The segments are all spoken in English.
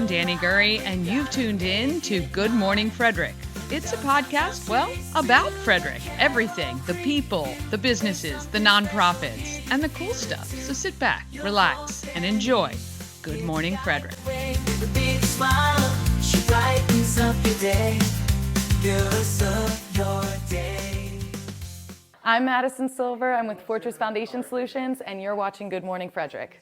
I'm Dani Gurry, and you've tuned in to Good Morning Frederick. It's a podcast, about Frederick. Everything, the people, the businesses, the nonprofits, and the cool stuff. So sit back, relax, and enjoy Good Morning Frederick. I'm Madison Silver. I'm with Fortress Foundation Solutions, and you're watching Good Morning Frederick.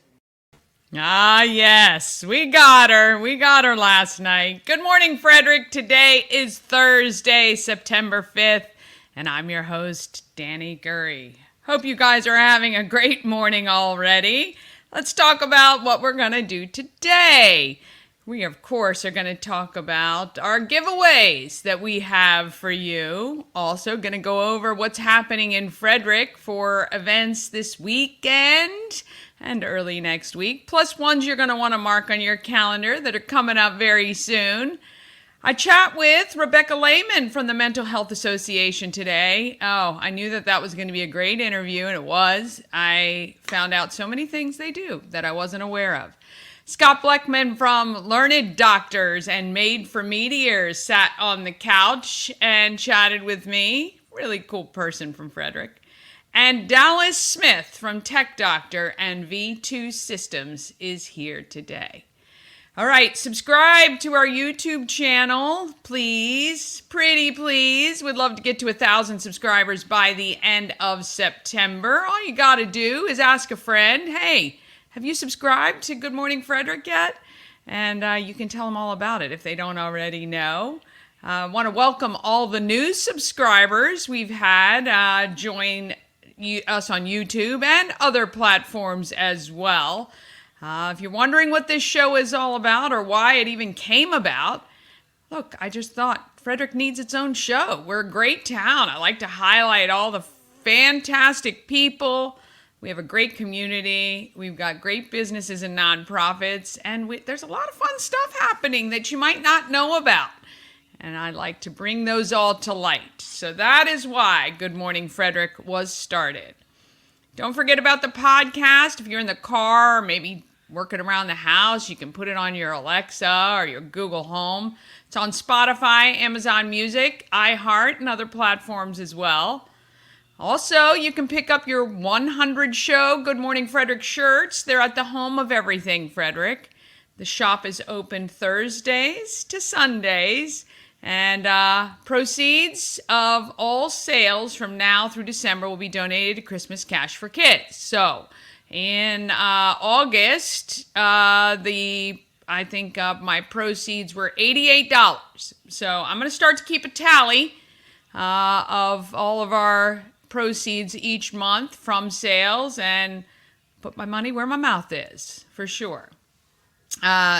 Ah, yes, we got her. We got her last night. Good morning, Frederick. Today is Thursday, September 5th, and I'm your host, Dani Gurry. Hope you guys are having a great morning already. Let's talk about what we're going to do today. We, of course, are going to talk about our giveaways that we have for you. Also going to go over what's happening in Frederick for events this weekend and early next week, plus ones you're going to want to mark on your calendar that are coming up very soon. I chat with Rebecca Layman from the Mental Health Association today. Oh, I knew that was going to be a great interview, and it was. I found out so many things they do that I wasn't aware of. Scott Blecman from Learned Doctors and Made for Meteors sat on the couch and chatted with me. Really cool person from Frederick. And Dallas Smith from Tech Doctor and V2 Systems is here today. All right, subscribe to our YouTube channel, please. Pretty please. We'd love to get to 1,000 subscribers by the end of September. All you got to do is ask a friend, hey, have you subscribed to Good Morning Frederick yet? And you can tell them all about it if they don't already know. I want to welcome all the new subscribers we've had join us on YouTube and other platforms as well. If you're wondering what this show is all about or why it even came about, look, I just thought Frederick needs its own show. We're a great town. I like to highlight all the fantastic people. We have a great community. We've got great businesses and nonprofits, and there's a lot of fun stuff happening that you might not know about. And I'd like to bring those all to light. So that is why Good Morning Frederick was started. Don't forget about the podcast. If you're in the car or maybe working around the house, you can put it on your Alexa or your Google Home. It's on Spotify, Amazon Music, iHeart, and other platforms as well. Also, you can pick up your 100 show Good Morning Frederick shirts. They're at the home of everything Frederick. The shop is open Thursdays to Sundays. And proceeds of all sales from now through December will be donated to Christmas Cash for Kids. So in August, my proceeds were $88. So I'm going to start to keep a tally of all of our proceeds each month from sales and put my money where my mouth is, for sure.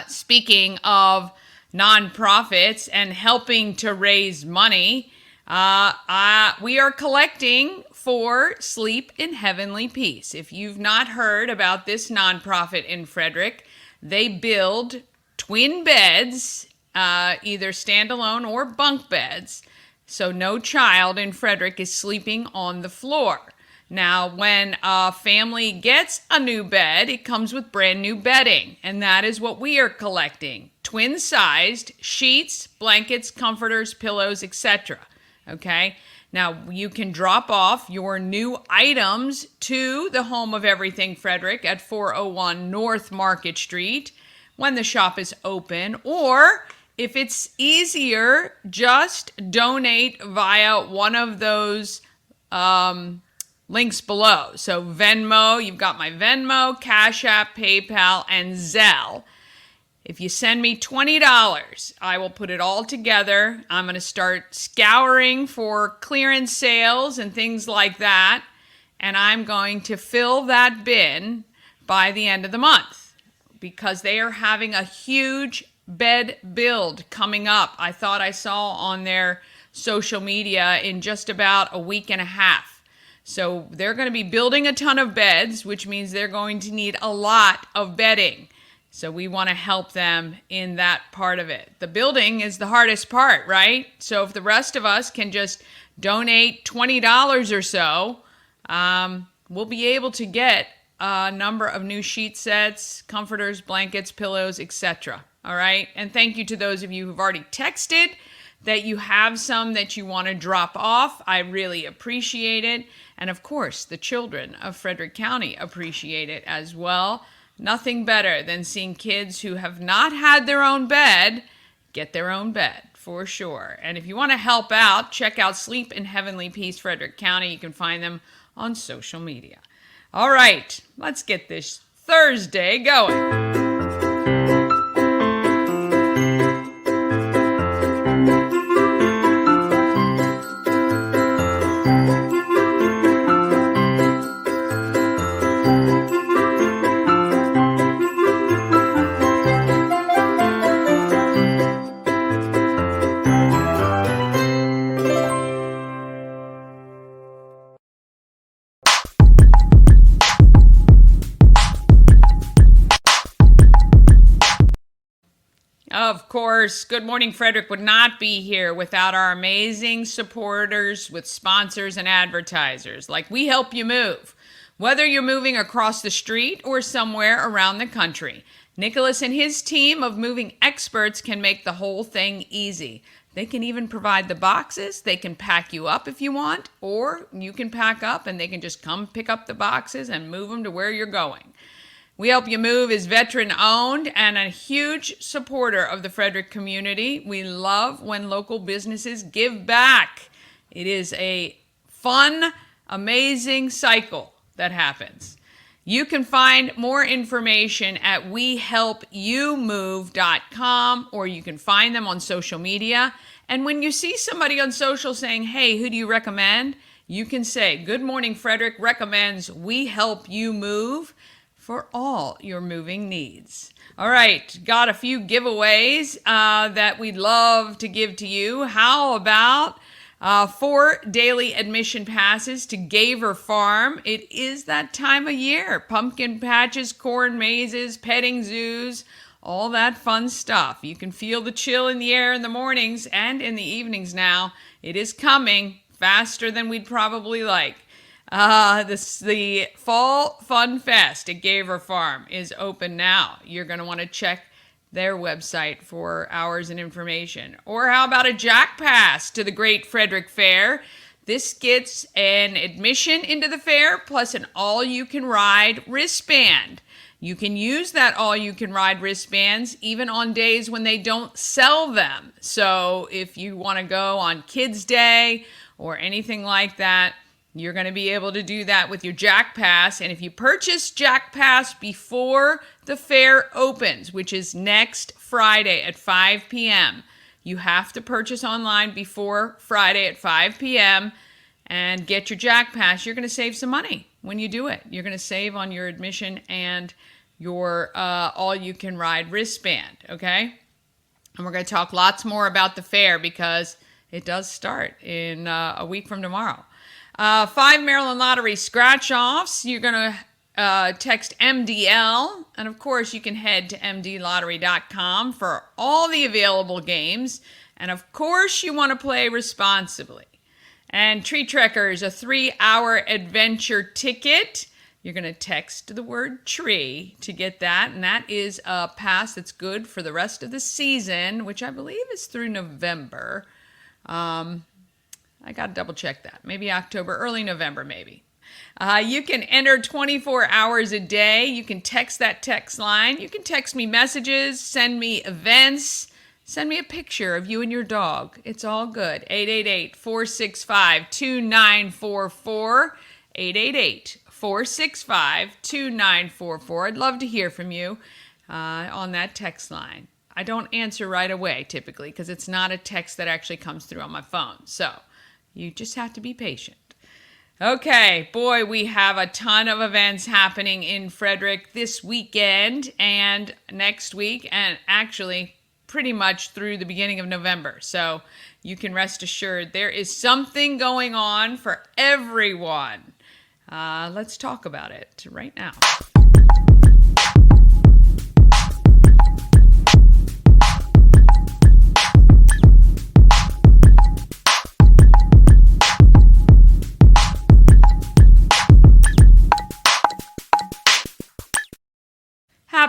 Speaking of nonprofits and helping to raise money, we are collecting for Sleep in Heavenly Peace. If you've not heard about this nonprofit in Frederick, they build twin beds, either standalone or bunk beds, so no child in Frederick is sleeping on the floor. Now, when a family gets a new bed, it comes with brand new bedding, and that is what we are collecting. Twin-sized sheets, blankets, comforters, pillows, etc. Okay? Now, you can drop off your new items to the home of everything Frederick at 401 North Market Street when the shop is open, or if it's easier, just donate via one of those links below. So Venmo, you've got my Venmo, Cash App, PayPal, and Zelle. If you send me $20, I will put it all together. I'm going to start scouring for clearance sales and things like that, and I'm going to fill that bin by the end of the month because they are having a huge bed build coming up. I thought I saw on their social media in just about a week and a half. So they're going to be building a ton of beds, which means they're going to need a lot of bedding. So we want to help them in that part of it. The building is the hardest part, right? So if the rest of us can just donate $20 or so, we'll be able to get a number of new sheet sets, comforters, blankets, pillows, etc. All right. And thank you to those of you who've already texted that you have some that you want to drop off. I really appreciate it. And of course, the children of Frederick County appreciate it as well. Nothing better than seeing kids who have not had their own bed get their own bed, for sure. And if you want to help out, check out Sleep in Heavenly Peace Frederick County. You can find them on social media. All right, let's get this Thursday going. Of course, Good Morning Frederick would not be here without our amazing supporters with sponsors and advertisers. Like, we help you move. Whether you're moving across the street or somewhere around the country, Nicholas and his team of moving experts can make the whole thing easy. They can even provide the boxes. They can pack you up if you want, or you can pack up and they can just come pick up the boxes and move them to where you're going. We Help You Move is veteran-owned and a huge supporter of the Frederick community. We love when local businesses give back. It is a fun, amazing cycle that happens. You can find more information at wehelpyoumove.com, or you can find them on social media. And when you see somebody on social saying, hey, who do you recommend? You can say, Good Morning Frederick recommends We Help You Move for all your moving needs. All right, got a few giveaways that we'd love to give to you. How about 4 daily admission passes to Gaver Farm? It is that time of year. Pumpkin patches, corn mazes, petting zoos, all that fun stuff. You can feel the chill in the air in the mornings and in the evenings now. It is coming faster than we'd probably like. The Fall Fun Fest at Gaver Farm is open now. You're going to want to check their website for hours and information. Or how about a Jack Pass to the Great Frederick Fair? This gets an admission into the fair plus an all-you-can-ride wristband. You can use that all-you-can-ride wristbands even on days when they don't sell them. So if you want to go on Kids Day or anything like that, you're going to be able to do that with your Jack Pass. And if you purchase Jack Pass before the fair opens, which is next Friday at 5 p.m., you have to purchase online before Friday at 5 p.m. and get your Jack Pass. You're going to save some money when you do it. You're going to save on your admission and your all-you-can-ride wristband, okay? And we're going to talk lots more about the fair because it does start in a week from tomorrow. 5 Maryland Lottery scratch-offs. You're going to text MDL. And, of course, you can head to mdlottery.com for all the available games. And, of course, you want to play responsibly. And Tree Trekkers, a 3-hour adventure ticket. You're going to text the word tree to get that. And that is a pass that's good for the rest of the season, which I believe is through November. I got to double check that. Maybe October, early November, maybe. You can enter 24 hours a day. You can text that text line. You can text me messages, send me events, send me a picture of you and your dog. It's all good. 888-465-2944. 888-465-2944. I'd love to hear from you on that text line. I don't answer right away typically because it's not a text that actually comes through on my phone. So you just have to be patient. Okay, boy, we have a ton of events happening in Frederick this weekend and next week, and actually pretty much through the beginning of November. So you can rest assured there is something going on for everyone. Let's talk about it right now.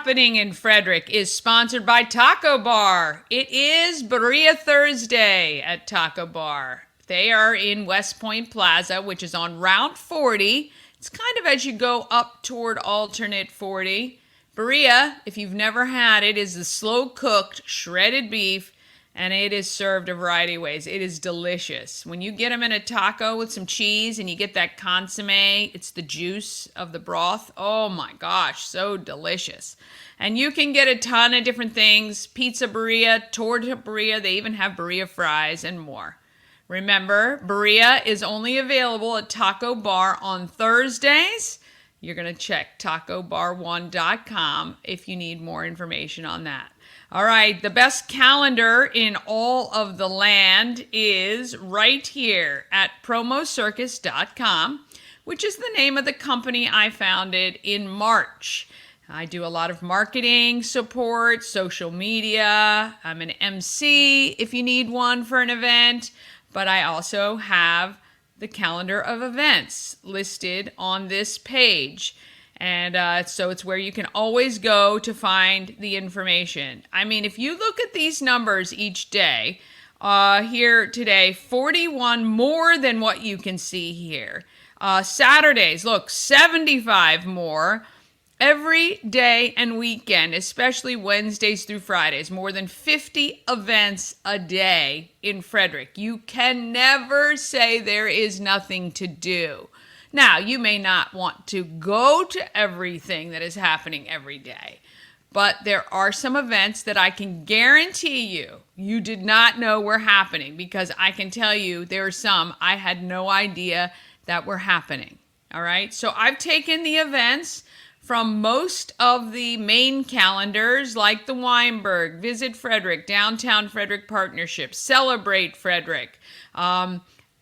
happening in Frederick is sponsored by Taco Bar. It is Birria Thursday at Taco Bar. They are in West Point Plaza, which is on Route 40. It's kind of as you go up toward alternate 40. Birria, if you've never had it, is the slow-cooked shredded beef, and it is served a variety of ways. It is delicious. When you get them in a taco with some cheese and you get that consomme, it's the juice of the broth. Oh my gosh, so delicious. And you can get a ton of different things. Pizza birria, torta birria, they even have birria fries and more. Remember, birria is only available at Taco Bar on Thursdays. You're going to check tacobar1.com if you need more information on that. All right, the best calendar in all of the land is right here at promocircus.com, which is the name of the company I founded in March. I do a lot of marketing support, social media. I'm an MC if you need one for an event, but I also have the calendar of events listed on this page. And so it's where you can always go to find the information. I mean, if you look at these numbers each day, here today, 41 more than what you can see here. Saturdays, look, 75 more. Every day and weekend, especially Wednesdays through Fridays, more than 50 events a day in Frederick. You can never say there is nothing to do. Now, you may not want to go to everything that is happening every day, but there are some events that I can guarantee you did not know were happening, because I can tell you there are some I had no idea that were happening. All right, so I've taken the events from most of the main calendars, like the Weinberg, Visit Frederick, Downtown Frederick Partnership, Celebrate Frederick,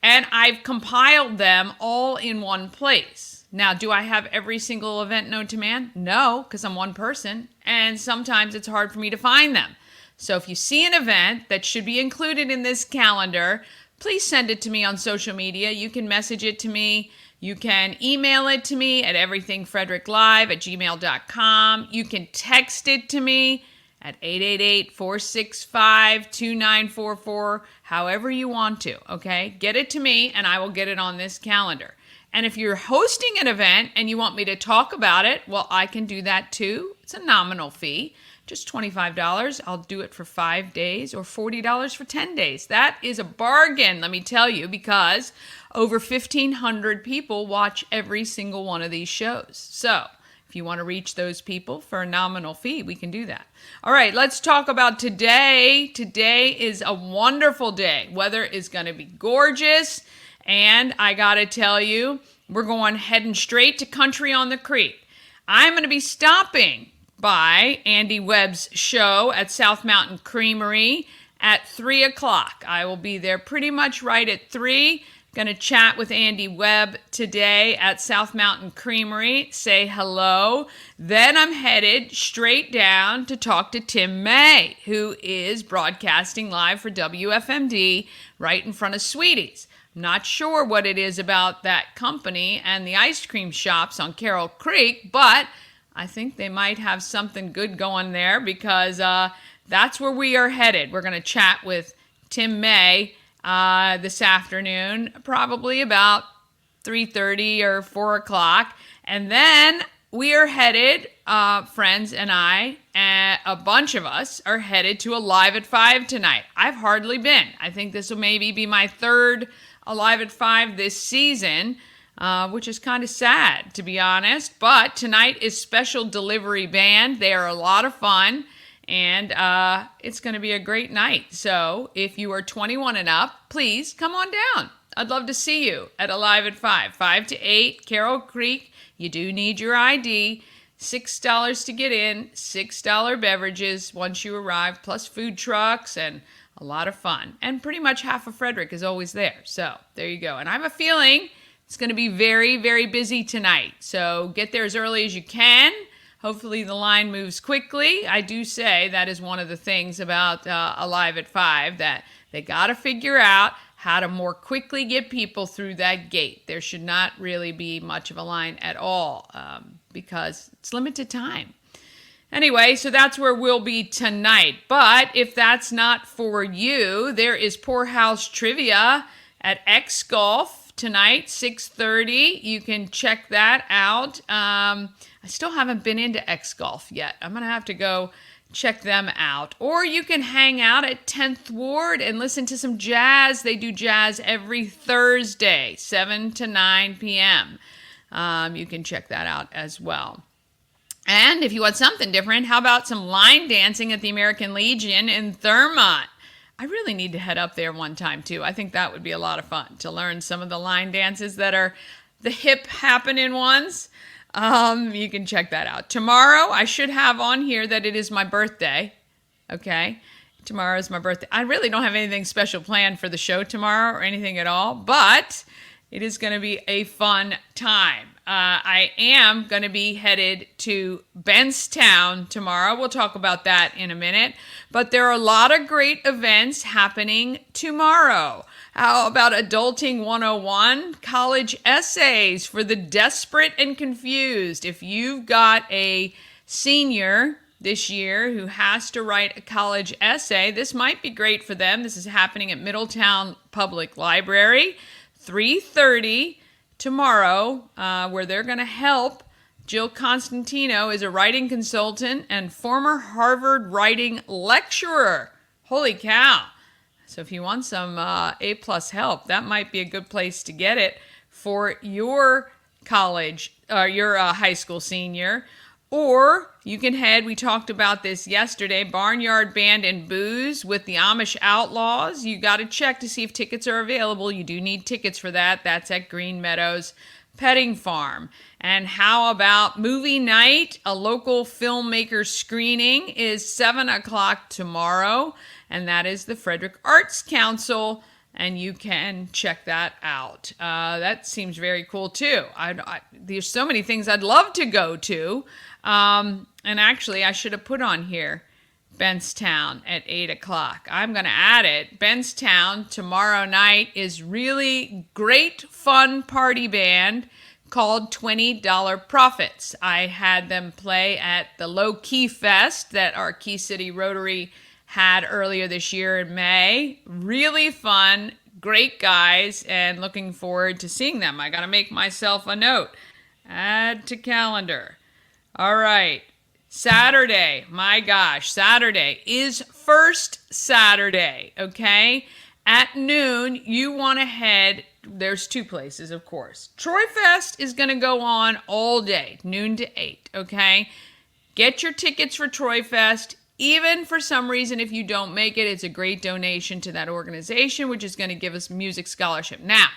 and I've compiled them all in one place. Now, do I have every single event known to man? No, because I'm one person, and sometimes it's hard for me to find them. So if you see an event that should be included in this calendar, please send it to me on social media. You can message it to me. You can email it to me at everythingfredericklive@gmail.com. You can text it to me at 888-465-2944, however you want to, okay? Get it to me, and I will get it on this calendar. And if you're hosting an event and you want me to talk about it, well, I can do that too. It's a nominal fee, just $25. I'll do it for 5 days, or $40 for 10 days. That is a bargain, let me tell you, because over 1,500 people watch every single one of these shows. So if you want to reach those people for a nominal fee, we can do that. All right, let's talk about today. Today is a wonderful day. Weather is going to be gorgeous. And I got to tell you, we're heading straight to Country on the Creek. I'm going to be stopping by Andy Webb's show at South Mountain Creamery at 3 o'clock. I will be there pretty much right at 3. Going to chat with Andy Webb today at South Mountain Creamery, say hello. Then I'm headed straight down to talk to Tim May, who is broadcasting live for WFMD right in front of Sweeties. I'm not sure what it is about that company and the ice cream shops on Carroll Creek, but I think they might have something good going there, because that's where we are headed. We're going to chat with Tim May this afternoon, probably about 3:30 or 4 o'clock. And then we are headed, friends and I, and a bunch of us are headed to Alive at 5 tonight. I've hardly been. I think this will maybe be my third Alive at 5 this season, which is kind of sad, to be honest. But tonight is Special Delivery Band. They are a lot of fun. And it's going to be a great night. So if you are 21 and up, please come on down. I'd love to see you at Alive at 5, 5 to 8, Carroll Creek. You do need your ID. $6 to get in, $6 beverages once you arrive, plus food trucks and a lot of fun. And pretty much half of Frederick is always there. So there you go. And I have a feeling it's going to be very, very busy tonight. So get there as early as you can. Hopefully the line moves quickly. I do say that is one of the things about Alive at 5, that they got to figure out how to more quickly get people through that gate. There should not really be much of a line at all, because it's limited time. Anyway, so that's where we'll be tonight. But if that's not for you, there is Poorhouse Trivia at X Golf tonight, 6:30. You can check that out. I still haven't been into X Golf yet. I'm going to have to go check them out. Or you can hang out at 10th Ward and listen to some jazz. They do jazz every Thursday, 7 to 9 p.m. You can check that out as well. And if you want something different, how about some line dancing at the American Legion in Thurmont? I really need to head up there one time, too. I think that would be a lot of fun to learn some of the line dances that are the hip happening ones. You can check that out. Tomorrow, I should have on here that it is my birthday. Okay? Tomorrow is my birthday. I really don't have anything special planned for the show tomorrow or anything at all, but it is going to be a fun time. I am going to be headed to Benstown tomorrow. We'll talk about that in a minute. But there are a lot of great events happening tomorrow. How about Adulting 101? College essays for the desperate and confused. If you've got a senior this year who has to write a college essay, this might be great for them. This is happening at Middletown Public Library, 3:30 tomorrow, where they're going to help. Jill Constantino is a writing consultant and former Harvard writing lecturer. Holy cow. So if you want some A+ help, that might be a good place to get it for your college or your high school senior. Or you can head, we talked about this yesterday, Barnyard Band and Booze with the Amish Outlaws. You got to check to see if tickets are available. You do need tickets for that. That's at Green Meadows Petting Farm. And how about movie night? A local filmmaker screening is 7 o'clock tomorrow. And that is the Frederick Arts Council. And you can check that out. That seems very cool, too. There's so many things I'd love to go to. And actually, I should have put on here Benstown at 8 o'clock. I'm going to add it. Benstown tomorrow night is really great, fun party band called $20 Profits. I had them play at the Low Key Fest that our Key City Rotary had earlier this year in May. Really fun, great guys, and looking forward to seeing them. I got to make myself a note. Add to calendar. All right. Saturday. My gosh. Saturday is First Saturday. Okay. At noon, you want to head. There's two places, of course. Troy Fest is going to go on all day, noon to 8. Okay. Get your tickets for Troy Fest. Even for some reason, if you don't make it, it's a great donation to that organization, which is going to give us music scholarship. Now,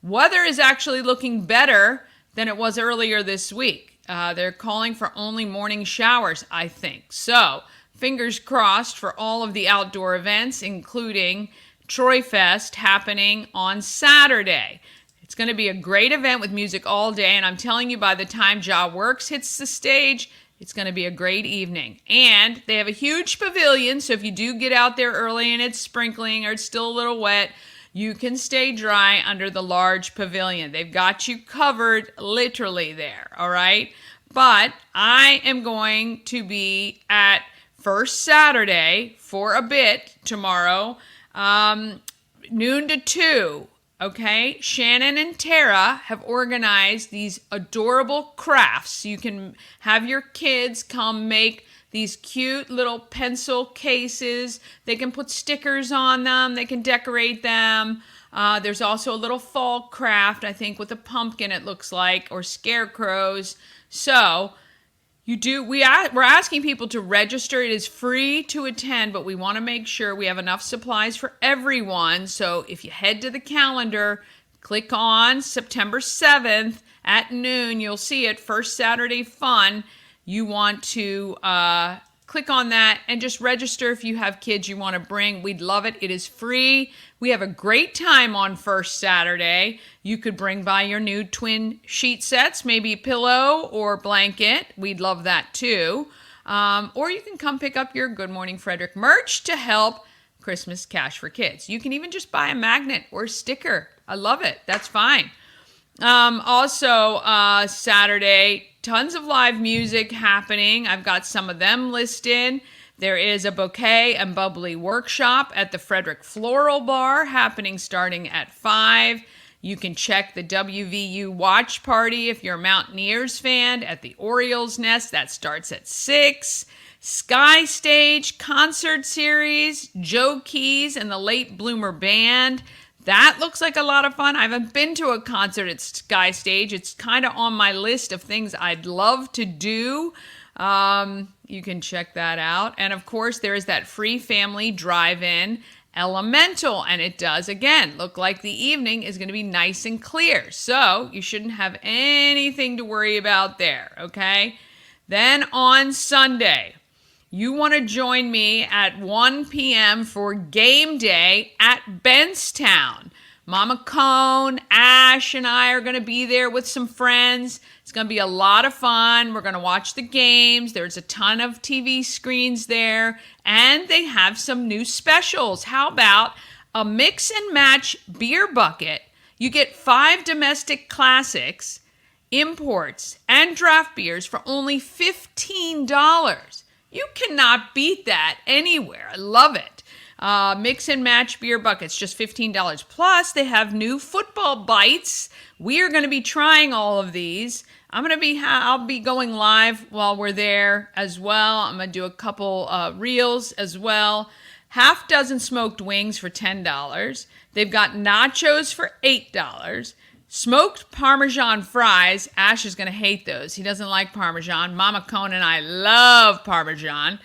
weather is actually looking better than it was earlier this week. They're calling for only morning showers, I think. So, fingers crossed for all of the outdoor events, including Troy Fest happening on Saturday. It's going to be a great event with music all day, and I'm telling you, by the time Ja Works hits the stage, it's going to be a great evening. And they have a huge pavilion, so if you do get out there early and it's sprinkling or it's still a little wet, you can stay dry under the large pavilion. They've got you covered literally there, all right? But I am going to be at First Saturday for a bit tomorrow, noon to 2, okay? Shannon and Tara have organized these adorable crafts. You can have your kids come make these cute little pencil cases. They can put stickers on them. They can decorate them. There's also a little fall craft, I think, with a pumpkin, it looks like, or scarecrows. So we're asking people to register. It is free to attend, but we want to make sure we have enough supplies for everyone. So if you head to the calendar, click on September 7th at noon, you'll see it, First Saturday Fun. You want to click on that and just register if you have kids you want to bring. We'd love it. It is free. We have a great time on First Saturday. You could bring by your new twin sheet sets, maybe a pillow or blanket. We'd love that too. Or you can come pick up your Good Morning Frederick merch to help Christmas Cash for Kids. You can even just buy a magnet or a sticker. I love it. That's fine. Also, Saturday, tons of live music happening. I've got some of them listed. There is a bouquet and bubbly workshop at the Frederick Floral Bar happening starting at 5. You can check the WVU watch party if you're a Mountaineers fan at the Orioles Nest. That starts at 6. Sky Stage concert series, Joe Keys and the Late Bloomer Band. That looks like a lot of fun. I haven't been to a concert at Sky Stage. It's kind of on my list of things I'd love to do. You can check that out. And of course, there is that free family drive-in Elemental. And it does, again, look like the evening is going to be nice and clear. So you shouldn't have anything to worry about there, okay? Then on Sunday, you want to join me at 1 p.m. for game day at Benstown. Mama Cone, Ash, and I are going to be there with some friends. It's going to be a lot of fun. We're going to watch the games. There's a ton of TV screens there, and they have some new specials. How about a mix and match beer bucket? You get 5 domestic classics, imports, and draft beers for only $15. You cannot beat that anywhere. I love it. Mix and match beer buckets, just $15. Plus, they have new football bites. We are going to be trying all of these. I'll be going live while we're there as well. I'm going to do a couple reels as well. Half dozen smoked wings for $10. They've got nachos for $8. Smoked Parmesan fries. Ash is going to hate those. He doesn't like Parmesan. Mama Cone and I love Parmesan.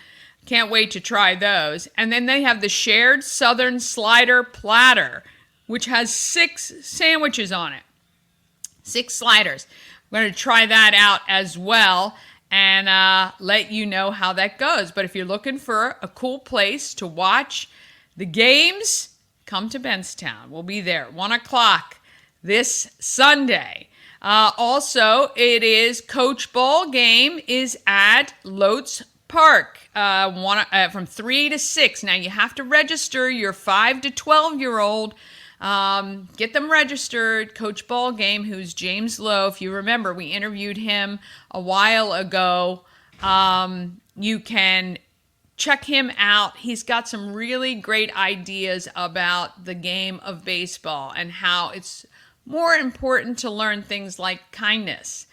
Can't wait to try those. And then they have the shared Southern Slider Platter, which has 6 sandwiches on it. 6 sliders. I'm going to try that out as well and let you know how that goes. But if you're looking for a cool place to watch the games, come to Benstown. We'll be there 1 o'clock this Sunday. Also, it is Coach Ball game is at Lotes Park from 3 to 6. Now, you have to register your 5 to 12-year-old. Get them registered. Coach Ball game, who's James Lowe. If you remember, we interviewed him a while ago. You can check him out. He's got some really great ideas about the game of baseball and how it's more important to learn things like kindness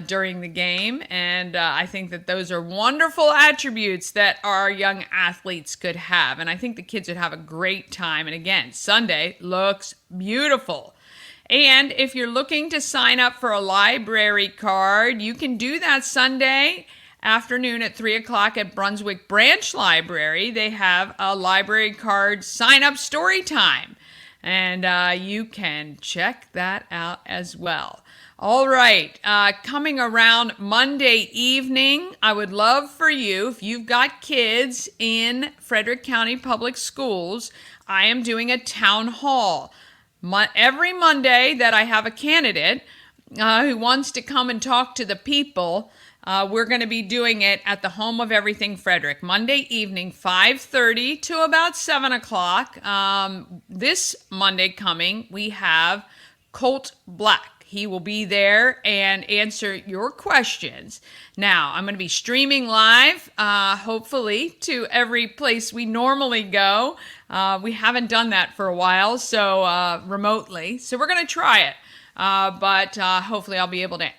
during the game. And I think that those are wonderful attributes that our young athletes could have. And I think the kids would have a great time. And again, Sunday looks beautiful. And if you're looking to sign up for a library card, you can do that Sunday afternoon at 3 o'clock at Brunswick Branch Library. They have a library card sign-up story time. And you can check that out as well. All right, coming around Monday evening, I would love for you, if you've got kids in Frederick County Public Schools, I am doing a town hall. Every Monday that I have a candidate who wants to come and talk to the people, we're going to be doing it at the Home of Everything Frederick, Monday evening, 5:30 to about 7 o'clock. This Monday coming, we have Colt Black. He will be there and answer your questions. Now, I'm going to be streaming live, hopefully, to every place we normally go. We haven't done that for a while, so remotely. So we're going to try it. But hopefully I'll be able to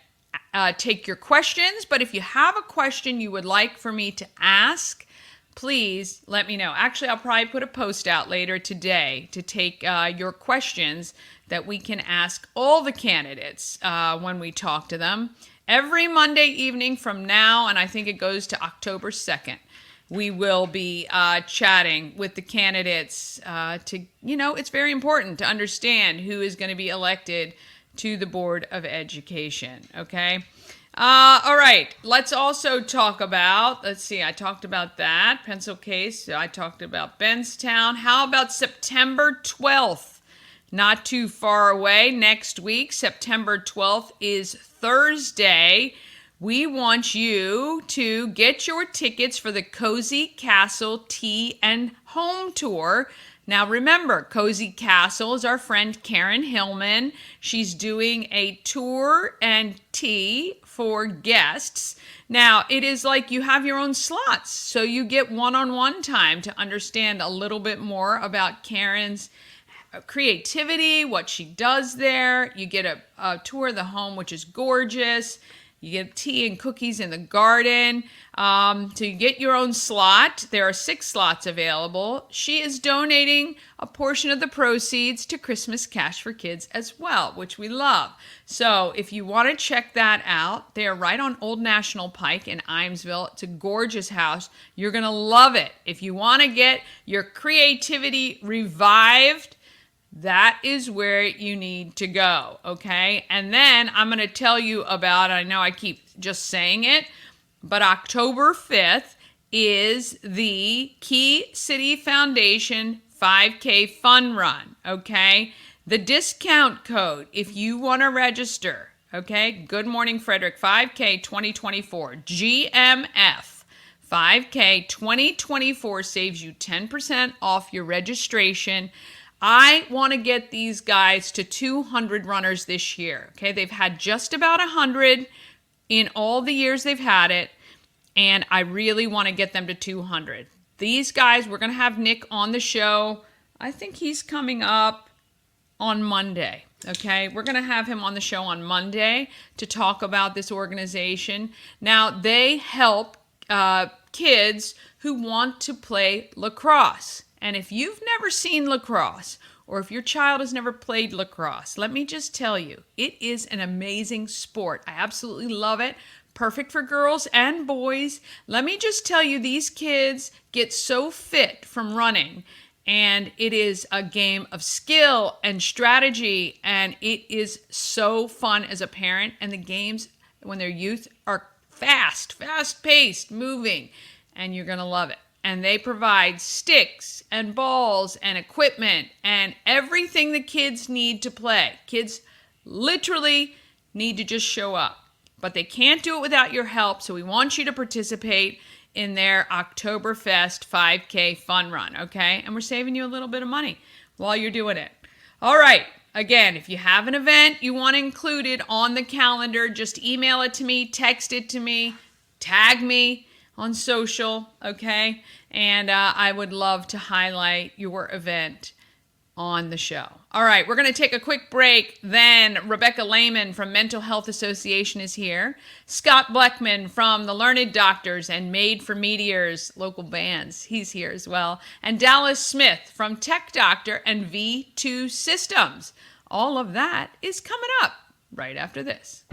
take your questions. But if you have a question you would like for me to ask, please let me know. Actually, I'll probably put a post out later today to take your questions that we can ask all the candidates when we talk to them. Every Monday evening from now, and I think it goes to October 2nd, we will be chatting with the candidates it's very important to understand who is going to be elected to the Board of Education, okay? All right, let's also talk about, I talked about that, pencil case, I talked about Benstown. How about September 12th? Not too far away. Next week, September 12th is Thursday. We want you to get your tickets for the Cozy Castle Tea and Home Tour. Now remember, Cozy Castle is our friend Karen Hillman. She's doing a tour and tea for guests. Now, it is like you have your own slots, so you get one-on-one time to understand a little bit more about Karen's creativity, what she does there. You get a tour of the home, which is gorgeous. You get tea and cookies in the garden. So you get your own slot. There are 6 slots available. She is donating a portion of the proceeds to Christmas Cash for Kids as well, which we love. So if you want to check that out, they are right on Old National Pike in Imesville. It's a gorgeous house. You're going to love it. If you want to get your creativity revived, that is where you need to go, okay? And then I'm going to tell you about, I know I keep just saying it, but October 5th is the Key City Foundation 5K Fun Run, okay? The discount code, if you want to register, okay? Good Morning Frederick 5K 2024, GMF 5K 2024 saves you 10% off your registration. I want to get these guys to 200 runners this year. Okay, they've had just about 100 in all the years they've had it, and I really want to get them to 200. These guys, we're going to have Nick on the show. I think he's coming up on Monday. Okay, we're going to have him on the show on Monday to talk about this organization. Now, they help kids who want to play lacrosse. And if you've never seen lacrosse, or if your child has never played lacrosse, let me just tell you, it is an amazing sport. I absolutely love it. Perfect for girls and boys. Let me just tell you, these kids get so fit from running, and it is a game of skill and strategy, and it is so fun as a parent. And the games, when they're youth, are fast-paced, moving, and you're going to love it. And they provide sticks and balls and equipment and everything the kids need to play. Kids literally need to just show up. But they can't do it without your help, so we want you to participate in their Oktoberfest 5K Fun Run, okay? And we're saving you a little bit of money while you're doing it. All right. Again, if you have an event you want included on the calendar, just email it to me, text it to me, tag me on social, okay? And I would love to highlight your event on the show. All right, we're going to take a quick break. Then Rebecca Layman from Mental Health Association is here. Scott Blecman from the Learned Doctors and Made for Meteors, local bands, he's here as well. And Dallas Smith from Tech Doctor and V2 Systems. All of that is coming up right after this.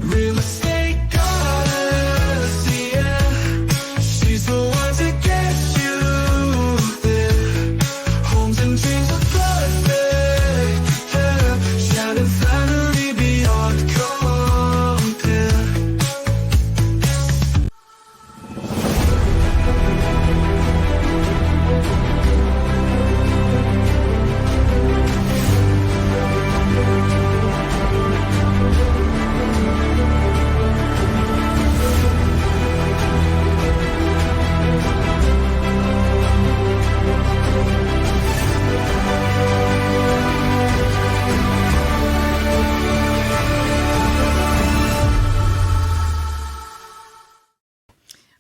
Real estate goddess, yeah. She's the one to get you there. Homes and dreams are perfect, yeah. Shannon Flannery beyond compare.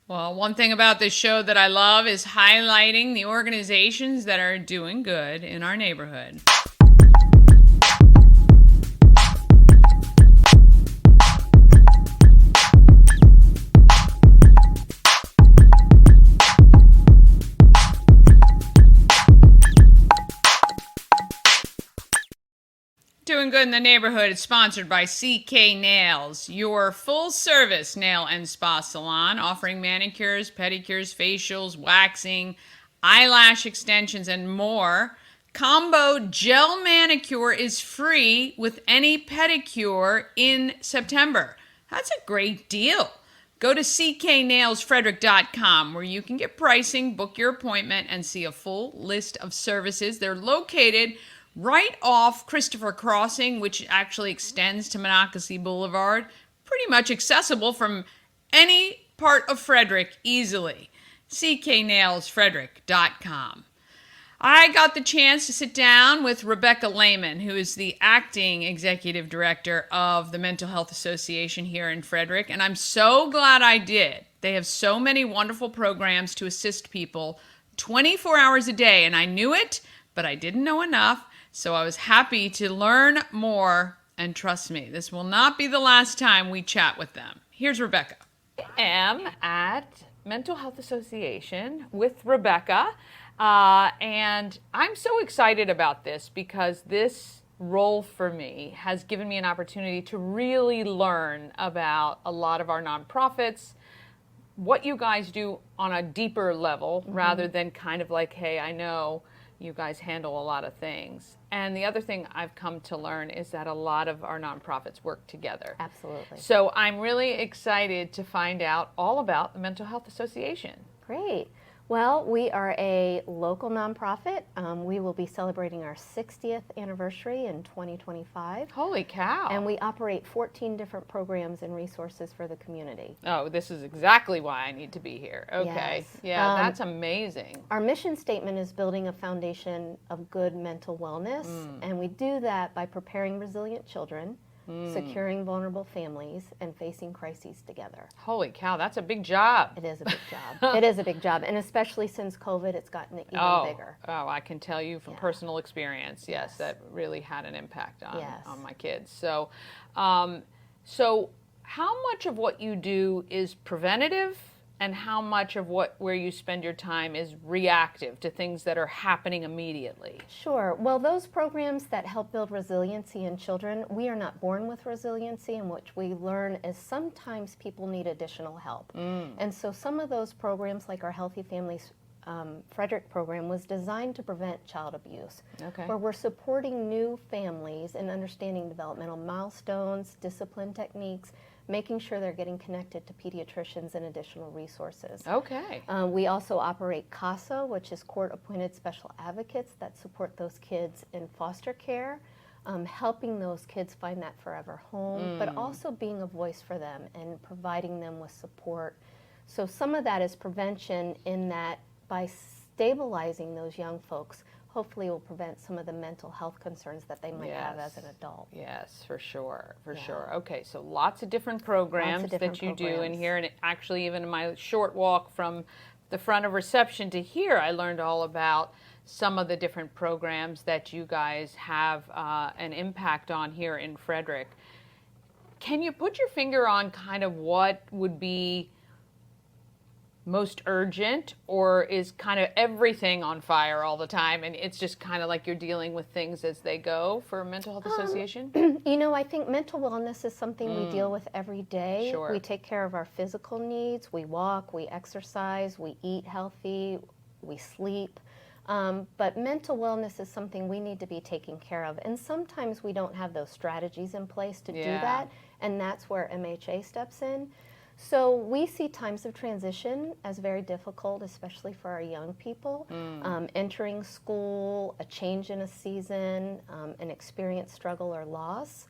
Well, one thing about this show that I love is highlighting the organizations that are doing good in our neighborhood. Doing Good in the Neighborhood is sponsored by CK Nails, your full-service nail and spa salon, offering manicures, pedicures, facials, waxing, eyelash extensions, and more. Combo gel manicure is free with any pedicure in September. That's a great deal. Go to cknailsfrederick.com where you can get pricing, book your appointment, and see a full list of services. They're located right off Christopher Crossing, which actually extends to Monocacy Boulevard. Pretty much accessible from any part of Frederick easily. cknailsfrederick.com. I got the chance to sit down with Rebecca Layman, who is the acting executive director of the Mental Health Association here in Frederick, and I'm so glad I did. They have so many wonderful programs to assist people 24 hours a day, and I knew it, but I didn't know enough, so I was happy to learn more, and trust me, this will not be the last time we chat with them. Here's Rebecca. I am at Mental Health Association with Rebecca. And I'm so excited about this because this role for me has given me an opportunity to really learn about a lot of our nonprofits, what you guys do on a deeper level rather than kind of like, hey, I know you guys handle a lot of things. And the other thing I've come to learn is that a lot of our nonprofits work together. Absolutely. So I'm really excited to find out all about the Mental Health Association. Great. Well, we are a local nonprofit. We will be celebrating our 60th anniversary in 2025. Holy cow. And we operate 14 different programs and resources for the community. Oh, this is exactly why I need to be here. Okay. Yes. Yeah, that's amazing. Our mission statement is building a foundation of good mental wellness, and we do that by preparing resilient children, securing vulnerable families, and facing crises together. Holy cow, that's a big job. It is a big job. It is a big job, and especially since COVID, it's gotten even bigger. Oh, I can tell you from personal experience, yes, that really had an impact on my kids. So, so how much of what you do is preventative, and how much of where you spend your time is reactive to things that are happening immediately? Sure. Well, those programs that help build resiliency in children, we are not born with resiliency, and what we learn is sometimes people need additional help. And so some of those programs, like our Healthy Families Frederick program, was designed to prevent child abuse, where we're supporting new families in understanding developmental milestones, discipline techniques, making sure they're getting connected to pediatricians and additional resources. Okay. We also operate CASA, which is court-appointed special advocates that support those kids in foster care, helping those kids find that forever home, but also being a voice for them and providing them with support. So some of that is prevention in that by stabilizing those young folks, hopefully will prevent some of the mental health concerns that they might have as an adult. Yes, for sure, for sure. Okay, so lots of different programs that you do in here, and actually even in my short walk from the front of reception to here, I learned all about some of the different programs that you guys have an impact on here in Frederick. Can you put your finger on kind of what would be most urgent, or is kind of everything on fire all the time and it's just kind of like you're dealing with things as they go for Mental Health Association? You know, I think mental wellness is something we deal with every day. Sure. We take care of our physical needs. We walk, we exercise, we eat healthy, we sleep. But mental wellness is something we need to be taking care of. And sometimes we don't have those strategies in place to do that, and that's where MHA steps in. So we see times of transition as very difficult, especially for our young people. Entering school, a change in a season, an experience, struggle, or loss.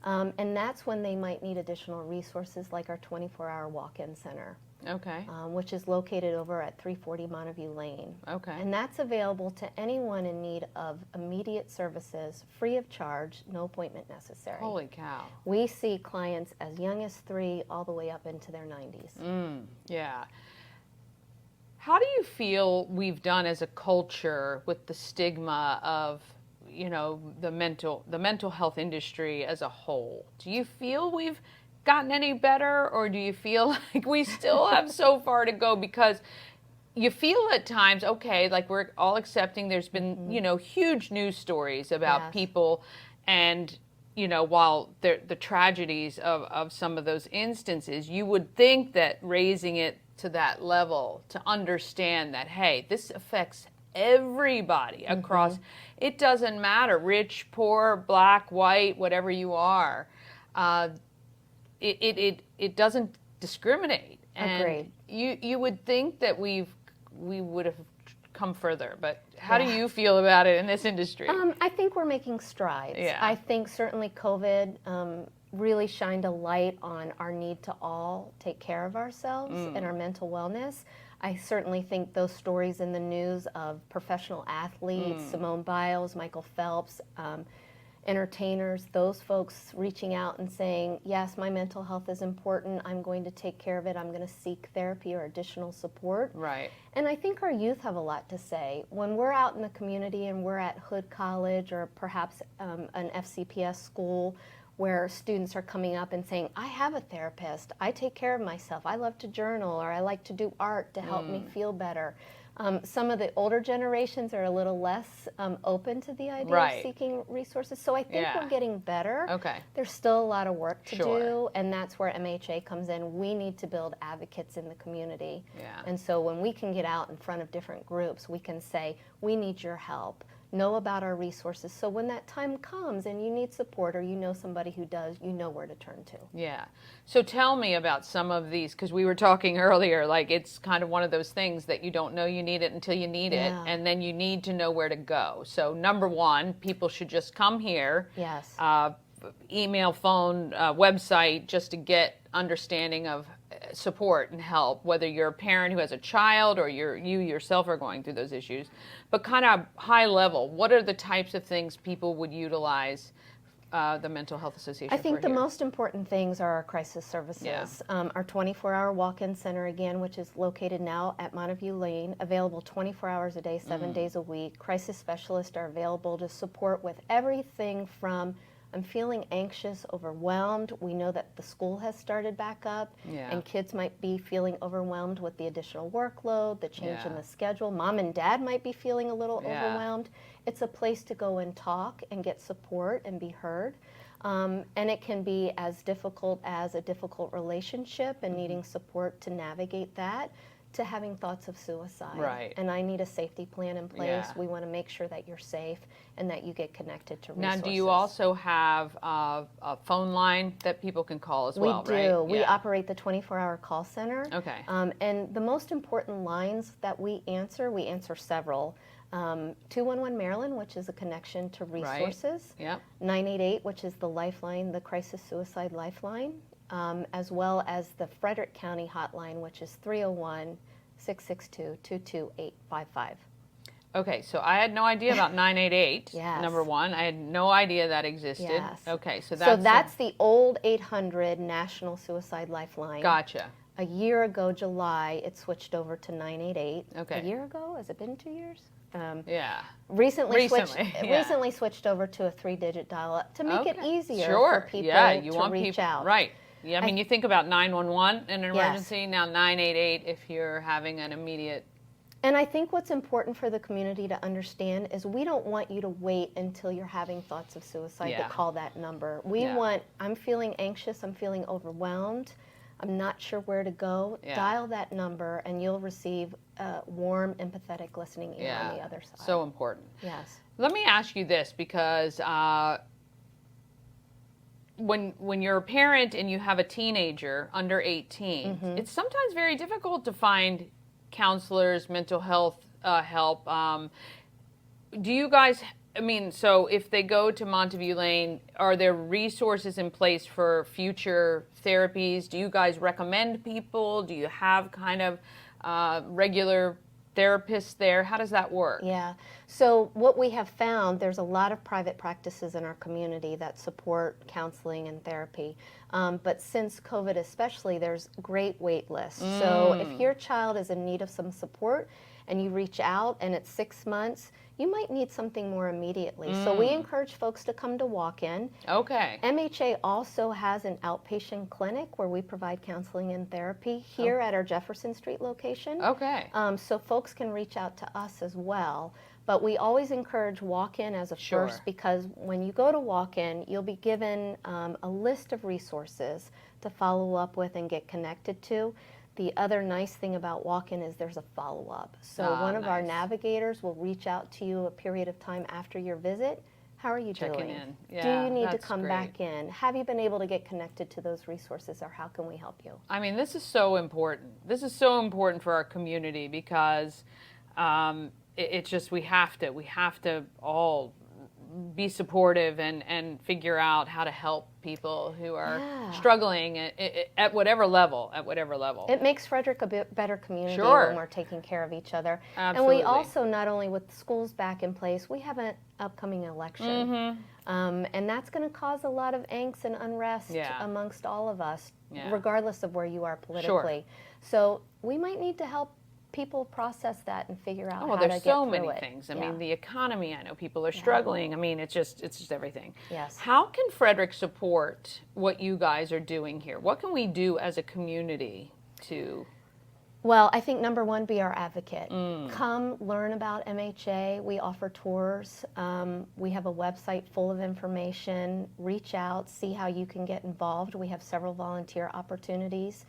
And that's when they might need additional resources like our 24-hour walk-in center. Which is located over at 340 Montague Lane. And that's available to anyone in need of immediate services, free of charge, no appointment necessary. Holy cow. We see clients as young as 3 all the way up into their 90s. Yeah. How do you feel we've done as a culture with the stigma of, you know, the mental health industry as a whole? Do you feel we've gotten any better, or do you feel like we still have so far to go? Because you feel at times, okay, like we're all accepting there's been, you know, huge news stories about people, and, you know, while the tragedies of some of those instances, you would think that raising it to that level to understand that, hey, this affects everybody across. It doesn't matter, rich, poor, black, white, whatever you are. It doesn't discriminate. And Agreed. you would think that we would have come further, but how do you feel about it in this industry? I think we're making strides. Yeah. I think certainly COVID really shined a light on our need to all take care of ourselves and our mental wellness. I certainly think those stories in the news of professional athletes, Simone Biles, Michael Phelps, entertainers, those folks reaching out and saying, yes, my mental health is important, I'm going to take care of it, I'm going to seek therapy or additional support. Right. And I think our youth have a lot to say. When we're out in the community and we're at Hood College or perhaps an FCPS school where students are coming up and saying, I have a therapist, I take care of myself, I love to journal, or I like to do art to help me feel better. Some of the older generations are a little less open to the idea of seeking resources. So I think we're getting better. Okay. There's still a lot of work to Sure. do, and that's where MHA comes in. We need to build advocates in the community. Yeah. And so when we can get out in front of different groups, we can say, we need your help. Know about our resources. So when that time comes and you need support or you know somebody who does, you know where to turn to. Yeah. So tell me about some of these, because we were talking earlier, like it's kind of one of those things that you don't know you need it until you need it, and then you need to know where to go. So number one, people should just come here. Yes. Email, phone, website, just to get understanding of support and help, whether you're a parent who has a child or you yourself are going through those issues. But kind of high level, what are the types of things people would utilize the Mental Health Association I think for the here? most important things are our crisis services. Yeah. Our 24-hour walk-in center, again, which is located now at Montague Lane, available 24 hours a day, 7 days a week. Crisis specialists are available to support with everything from I'm feeling anxious, overwhelmed. We know that the school has started back up, and kids might be feeling overwhelmed with the additional workload, the change in the schedule. Mom and dad might be feeling a little overwhelmed. It's a place to go and talk and get support and be heard. And it can be as difficult as a difficult relationship and needing support to navigate that, to having thoughts of suicide. Right. And I need a safety plan in place. Yeah. We want to make sure that you're safe and that you get connected to resources. Now, do you also have a phone line that people can call as well, right? We do. We operate the 24-hour call center. Okay. And the most important lines that we answer several. 211 Maryland, which is a connection to resources. Yep. 988, which is the lifeline, the crisis suicide lifeline, as well as the Frederick County hotline, which is 301-662-22855. Okay, so I had no idea about 988, Yes. number one. I had no idea that existed. Yes. Okay, so So that's... that's the old 800 National Suicide Lifeline. Gotcha. A year ago, July, it switched over to 988. Okay. A year ago? Has it been 2 years? Yeah. Recently Recently, switched over to a 3-digit dial-up to make it easier Sure. for people Yeah, you to want reach people, out. Right. Yeah, I mean, you think about 911 in an Yes. emergency, now 988 if you're having an immediate... And I think what's important for the community to understand is we don't want you to wait until you're having thoughts of suicide to call that number. We want, I'm feeling anxious, I'm feeling overwhelmed, I'm not sure where to go. Dial that number and you'll receive a warm, empathetic listening ear on the other side. So important. Yes. Let me ask you this, because when you're a parent and you have a teenager under 18, it's sometimes very difficult to find counselors, mental health help. Do you guys, I mean, so if they go to Montague Lane, are there resources in place for future therapies? Do you guys recommend people? Do you have kind of regular therapists there? How does that work? Yeah. So what we have found, there's a lot of private practices in our community that support counseling and therapy. But since COVID especially, there's great wait lists. So if your child is in need of some support and you reach out and it's 6 months, you might need something more immediately. So we encourage folks to come to walk-in. Okay. MHA also has an outpatient clinic where we provide counseling and therapy here at our Jefferson Street location. Okay. So folks can reach out to us as well. But we always encourage walk-in as a first, because when you go to walk-in, you'll be given a list of resources to follow up with and get connected to. The other nice thing about walk-in is there's a follow-up. So one of our nice. navigators will reach out to you a period of time after your visit. How are you Checking doing? in. Do Yeah, you need to that's come great. back in? Have you been able to get connected to those resources, or how can we help you? I mean, this is so important. This is so important for our community because it's just we have to all be supportive and figure out how to help people who are struggling at whatever level. It makes Frederick a bit better community Sure. when we're taking care of each other. Absolutely. And we also, not only with schools back in place, we have an upcoming election. And that's going to cause a lot of angst and unrest Yeah. amongst all of us, Yeah. regardless of where you are politically. So we might need to help people process that and figure out Well, how to there's get so through many it. things. I Yeah. mean, the economy, I know people are struggling. I mean, it's just everything. Yes. How can Frederick support what you guys are doing here? What can we do as a community to... Well, I think number one, be our advocate. Come learn about MHA. We offer tours. We have a website full of information. Reach out, see how you can get involved. We have several volunteer opportunities.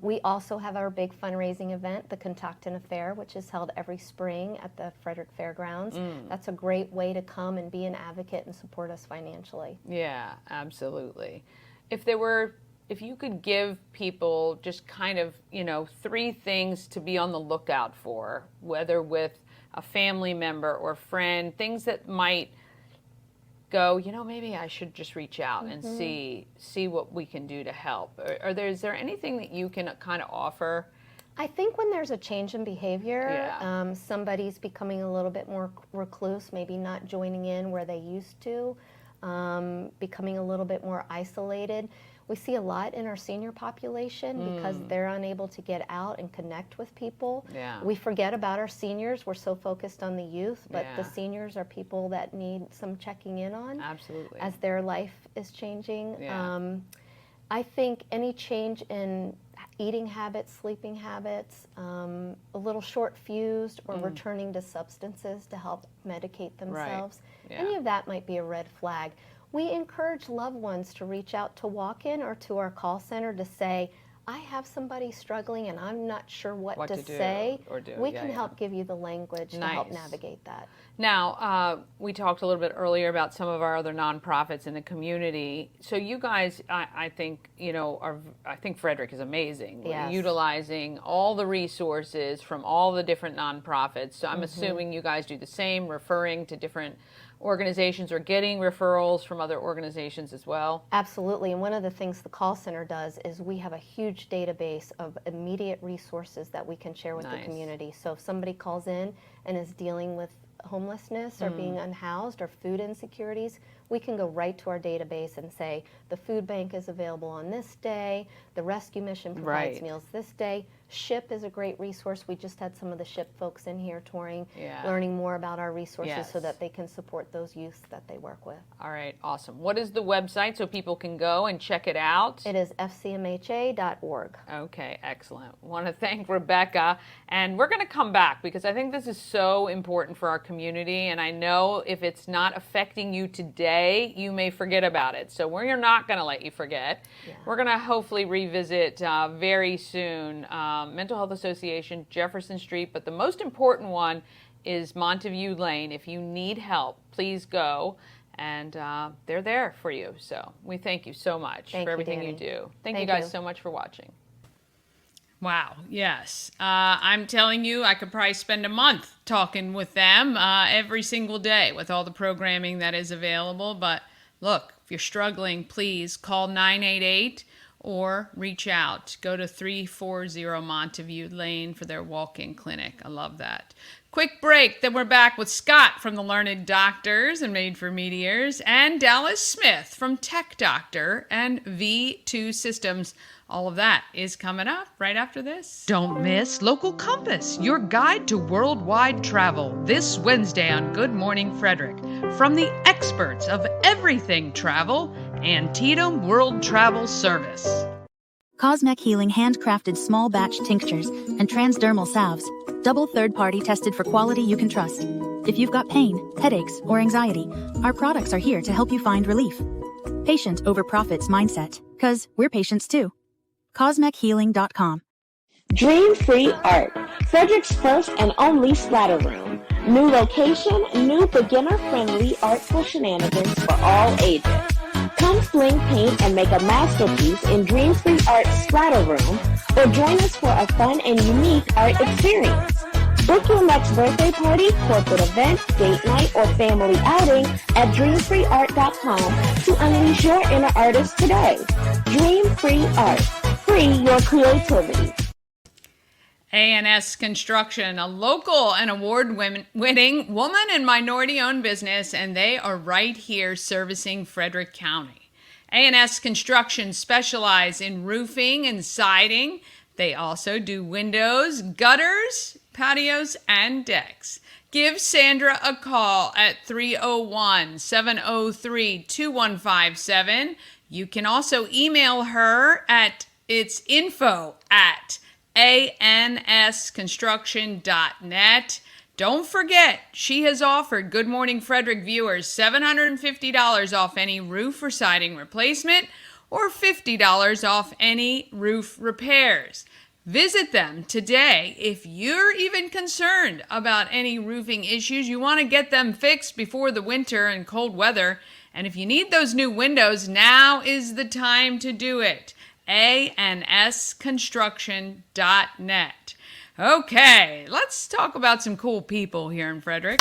We also have our big fundraising event, the Contactin Affair, which is held every spring at the Frederick Fairgrounds. That's a great way to come and be an advocate and support us financially. Yeah, absolutely. If you could give people just kind of, 3 things to be on the lookout for, whether with a family member or friend, things that might go, maybe I should just reach out and see what we can do to help. Is there anything that you can kind of offer? I think when there's a change in behavior, Yeah. Somebody's becoming a little bit more recluse, maybe not joining in where they used to, becoming a little bit more isolated. We see a lot in our senior population because they're unable to get out and connect with people. Yeah. We forget about our seniors. We're so focused on the youth, but the Yeah. seniors are people that need some checking in on Absolutely. as their life is changing. Yeah. I think any change in eating habits, sleeping habits, a little short fused or returning to substances to help medicate themselves, Yeah. any of that might be a red flag. We encourage loved ones to reach out to walk-in or to our call center to say, I have somebody struggling and I'm not sure what to to do say. or do. We Yeah, can yeah. help give you the language to help Nice. navigate that. Now, we talked a little bit earlier about some of our other nonprofits in the community. So you guys, I think, I think Frederick is amazing, Yes. utilizing all the resources from all the different nonprofits. So I'm assuming you guys do the same, referring to different organizations or getting referrals from other organizations as well. Absolutely, and one of the things the call center does is we have a huge database of immediate resources that we can share with the Nice. community. So if somebody calls in and is dealing with homelessness or being unhoused or food insecurities, we can go right to our database and say, the food bank is available on this day, the rescue mission provides Right. meals this day. SHIP is a great resource. We just had some of the SHIP folks in here touring, Yeah. learning more about our resources so Yes. that they can support those youths that they work with. All right, awesome. What is the website so people can go and check it out? It is fcmha.org. Okay, excellent. Want to thank Rebecca. And we're going to come back because I think this is so important for our community. And I know if it's not affecting you today, you may forget about it. So we're not going to let you forget. Yeah. We're going to hopefully revisit very soon Mental Health Association, Jefferson Street. But the most important one is Monteview Lane. If you need help, please go. And they're there for you. So we thank you so much Thank for you, everything Dani. you do. Thank you Thank guys you. so much for watching. Wow, yes. I'm telling you, I could probably spend a month talking with them every single day with all the programming that is available. But look, if you're struggling, please call 988 or reach out. Go to 340 Monteview Lane for their walk-in clinic. I love that. Quick break, then we're back with Scott from the Learned Doctors and Made for Meteors, and Dallas Smith from Tech Doctor and V2 Systems. All of that is coming up right after this. Don't miss Local Compass, your guide to worldwide travel, this Wednesday on Good Morning Frederick. From the experts of everything travel, Antietam World Travel Service. Cosmec Healing handcrafted small batch tinctures and transdermal salves, double third-party tested for quality you can trust. If you've got pain, headaches, or anxiety, our products are here to help you find relief. Patient over profits mindset, 'cause we're patients too. CosmecHealing.com. Dream Free Art, Frederick's first and only splatter room. New location, new beginner-friendly artful shenanigans for all ages. Come fling paint and make a masterpiece in Dream Free Art Splatter Room, or join us for a fun and unique art experience. Book your next birthday party, corporate event, date night, or family outing at dreamfreeart.com to unleash your inner artist today. Dream Free Art. Free your creativity. A&S Construction, a local and award-winning woman and minority-owned business, and they are right here servicing Frederick County. A&S Construction specialize in roofing and siding. They also do windows, gutters, patios, and decks. Give Sandra a call at 301-703-2157. You can also email her at info@ansconstruction.net. Don't forget, she has offered Good Morning Frederick viewers $750 off any roof or siding replacement or $50 off any roof repairs. Visit them today if you're even concerned about any roofing issues. You want to get them fixed before the winter and cold weather. And if you need those new windows, now is the time to do it. ansconstruction.net. Okay, let's talk about some cool people here in Frederick.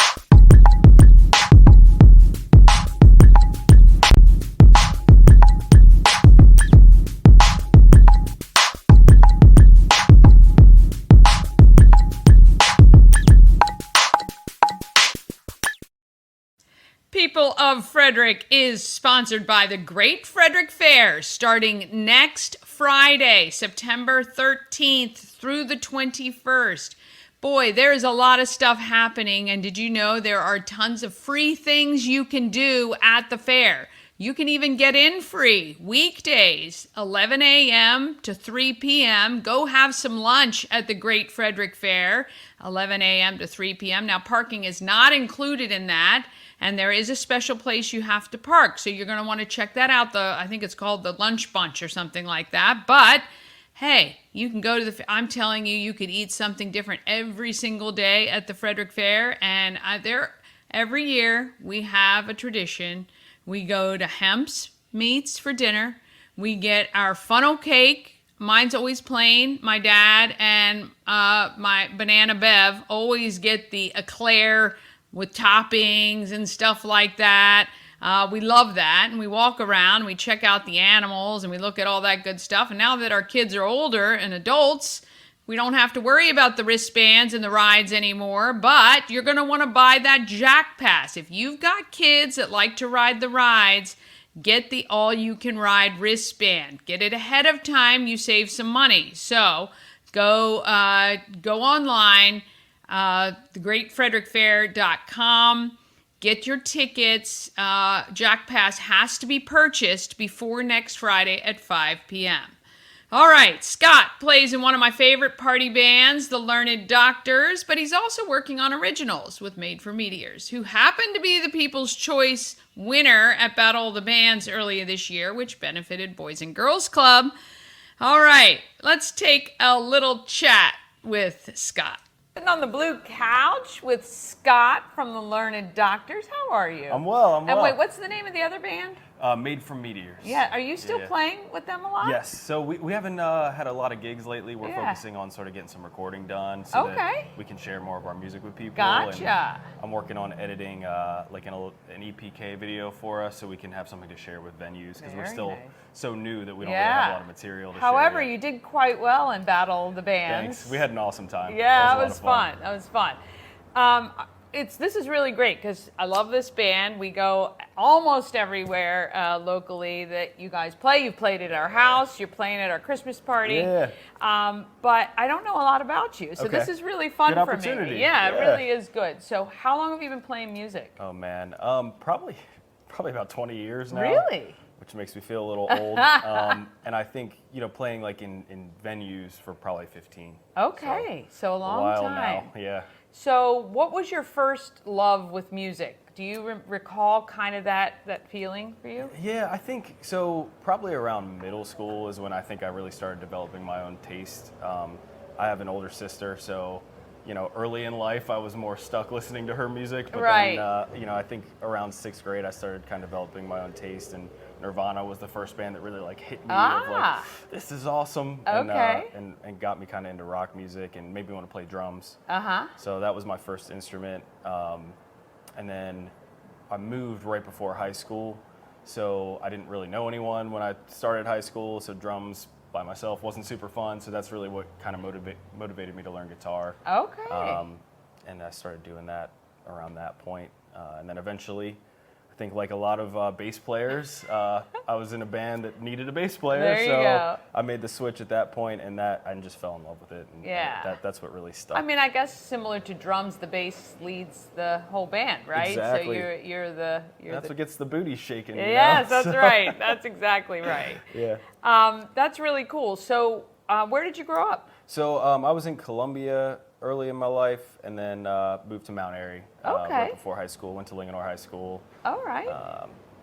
People of Frederick is sponsored by the Great Frederick Fair, starting next Friday, September 13th through the 21st. Boy, there is a lot of stuff happening, and did you know there are tons of free things you can do at the fair? You can even get in free weekdays, 11 a.m. to 3 p.m. Go have some lunch at the Great Frederick Fair, 11 a.m. to 3 p.m. Now, parking is not included in that. And there is a special place you have to park. So you're going to want to check that out. I think it's called the Lunch Bunch or something like that. But hey, you can go to I'm telling you, you could eat something different every single day at the Frederick Fair. And every year we have a tradition. We go to Hemp's Meats for dinner. We get our funnel cake. Mine's always plain. My dad and my Banana Bev always get the eclair with toppings and stuff like that. We love that. And we walk around, we check out the animals, and we look at all that good stuff. And now that our kids are older and adults, we don't have to worry about the wristbands and the rides anymore. But you're going to want to buy that Jack Pass. If you've got kids that like to ride the rides, get the all-you-can-ride wristband. Get it ahead of time. You save some money. So go online, thegreatfrederickfair.com. Get your tickets. Jack Pass has to be purchased before next Friday at 5 p.m. All right, Scott plays in one of my favorite party bands, the Learned Doctors, but he's also working on originals with Made for Meteors, who happened to be the People's Choice winner at Battle of the Bands earlier this year, which benefited Boys and Girls Club. All right, let's take a little chat with Scott. Sitting on the blue couch with Scott from the Learned Doctors. How are you? I'm well. And wait, what's the name of the other band? Made from Meteors. Yeah, are you still playing with them a lot? Yes, so we haven't had a lot of gigs lately. We're focusing on sort of getting some recording done so that we can share more of our music with people. Gotcha. And I'm working on editing like an EPK video for us so we can have something to share with venues because we're still so new that we don't really have a lot of material to share. However, you did quite well in Battle of the Bands. Thanks. We had an awesome time. Yeah, that was fun. That was fun. This is really great because I love this band. We go almost everywhere locally that you guys play. You've played at our house. You're playing at our Christmas party. Yeah. But I don't know a lot about you, so this is really fun Good for opportunity. me. Yeah, it really is good. So how long have you been playing music? Oh man, probably about 20 years now. Really? Which makes me feel a little old. And I think, playing like in venues for probably 15. Okay, so a long while time. now, yeah. So what was your first love with music? Do you recall kind of that feeling for you? Yeah, I think so. Probably around middle school is when I think I really started developing my own taste. I have an older sister, so early in life I was more stuck listening to her music. But Right. then, I think around 6th grade I started kind of developing my own taste, and Nirvana was the first band that really like hit me of like, this is awesome. Okay. And got me kind of into rock music and made me want to play drums. Uh-huh. So that was my first instrument. And then I moved right before high school. So I didn't really know anyone when I started high school. So drums by myself wasn't super fun. So that's really what kind of motivated me to learn guitar. Okay. And I started doing that around that point. And then eventually, I think like a lot of bass players, I was in a band that needed a bass player. There you so go. I made the switch at that point, and I just fell in love with it. And Yeah. that's what really stuck. I mean, I guess similar to drums, the bass leads the whole band, right? Exactly. So you're that's what gets the booty shaking. Yes, that's right. That's exactly right. Yeah. That's really cool. So, where did you grow up? So I was in Columbia early in my life, and then moved to Mount Airy Okay. right before high school. Went to Linganore High School, All right.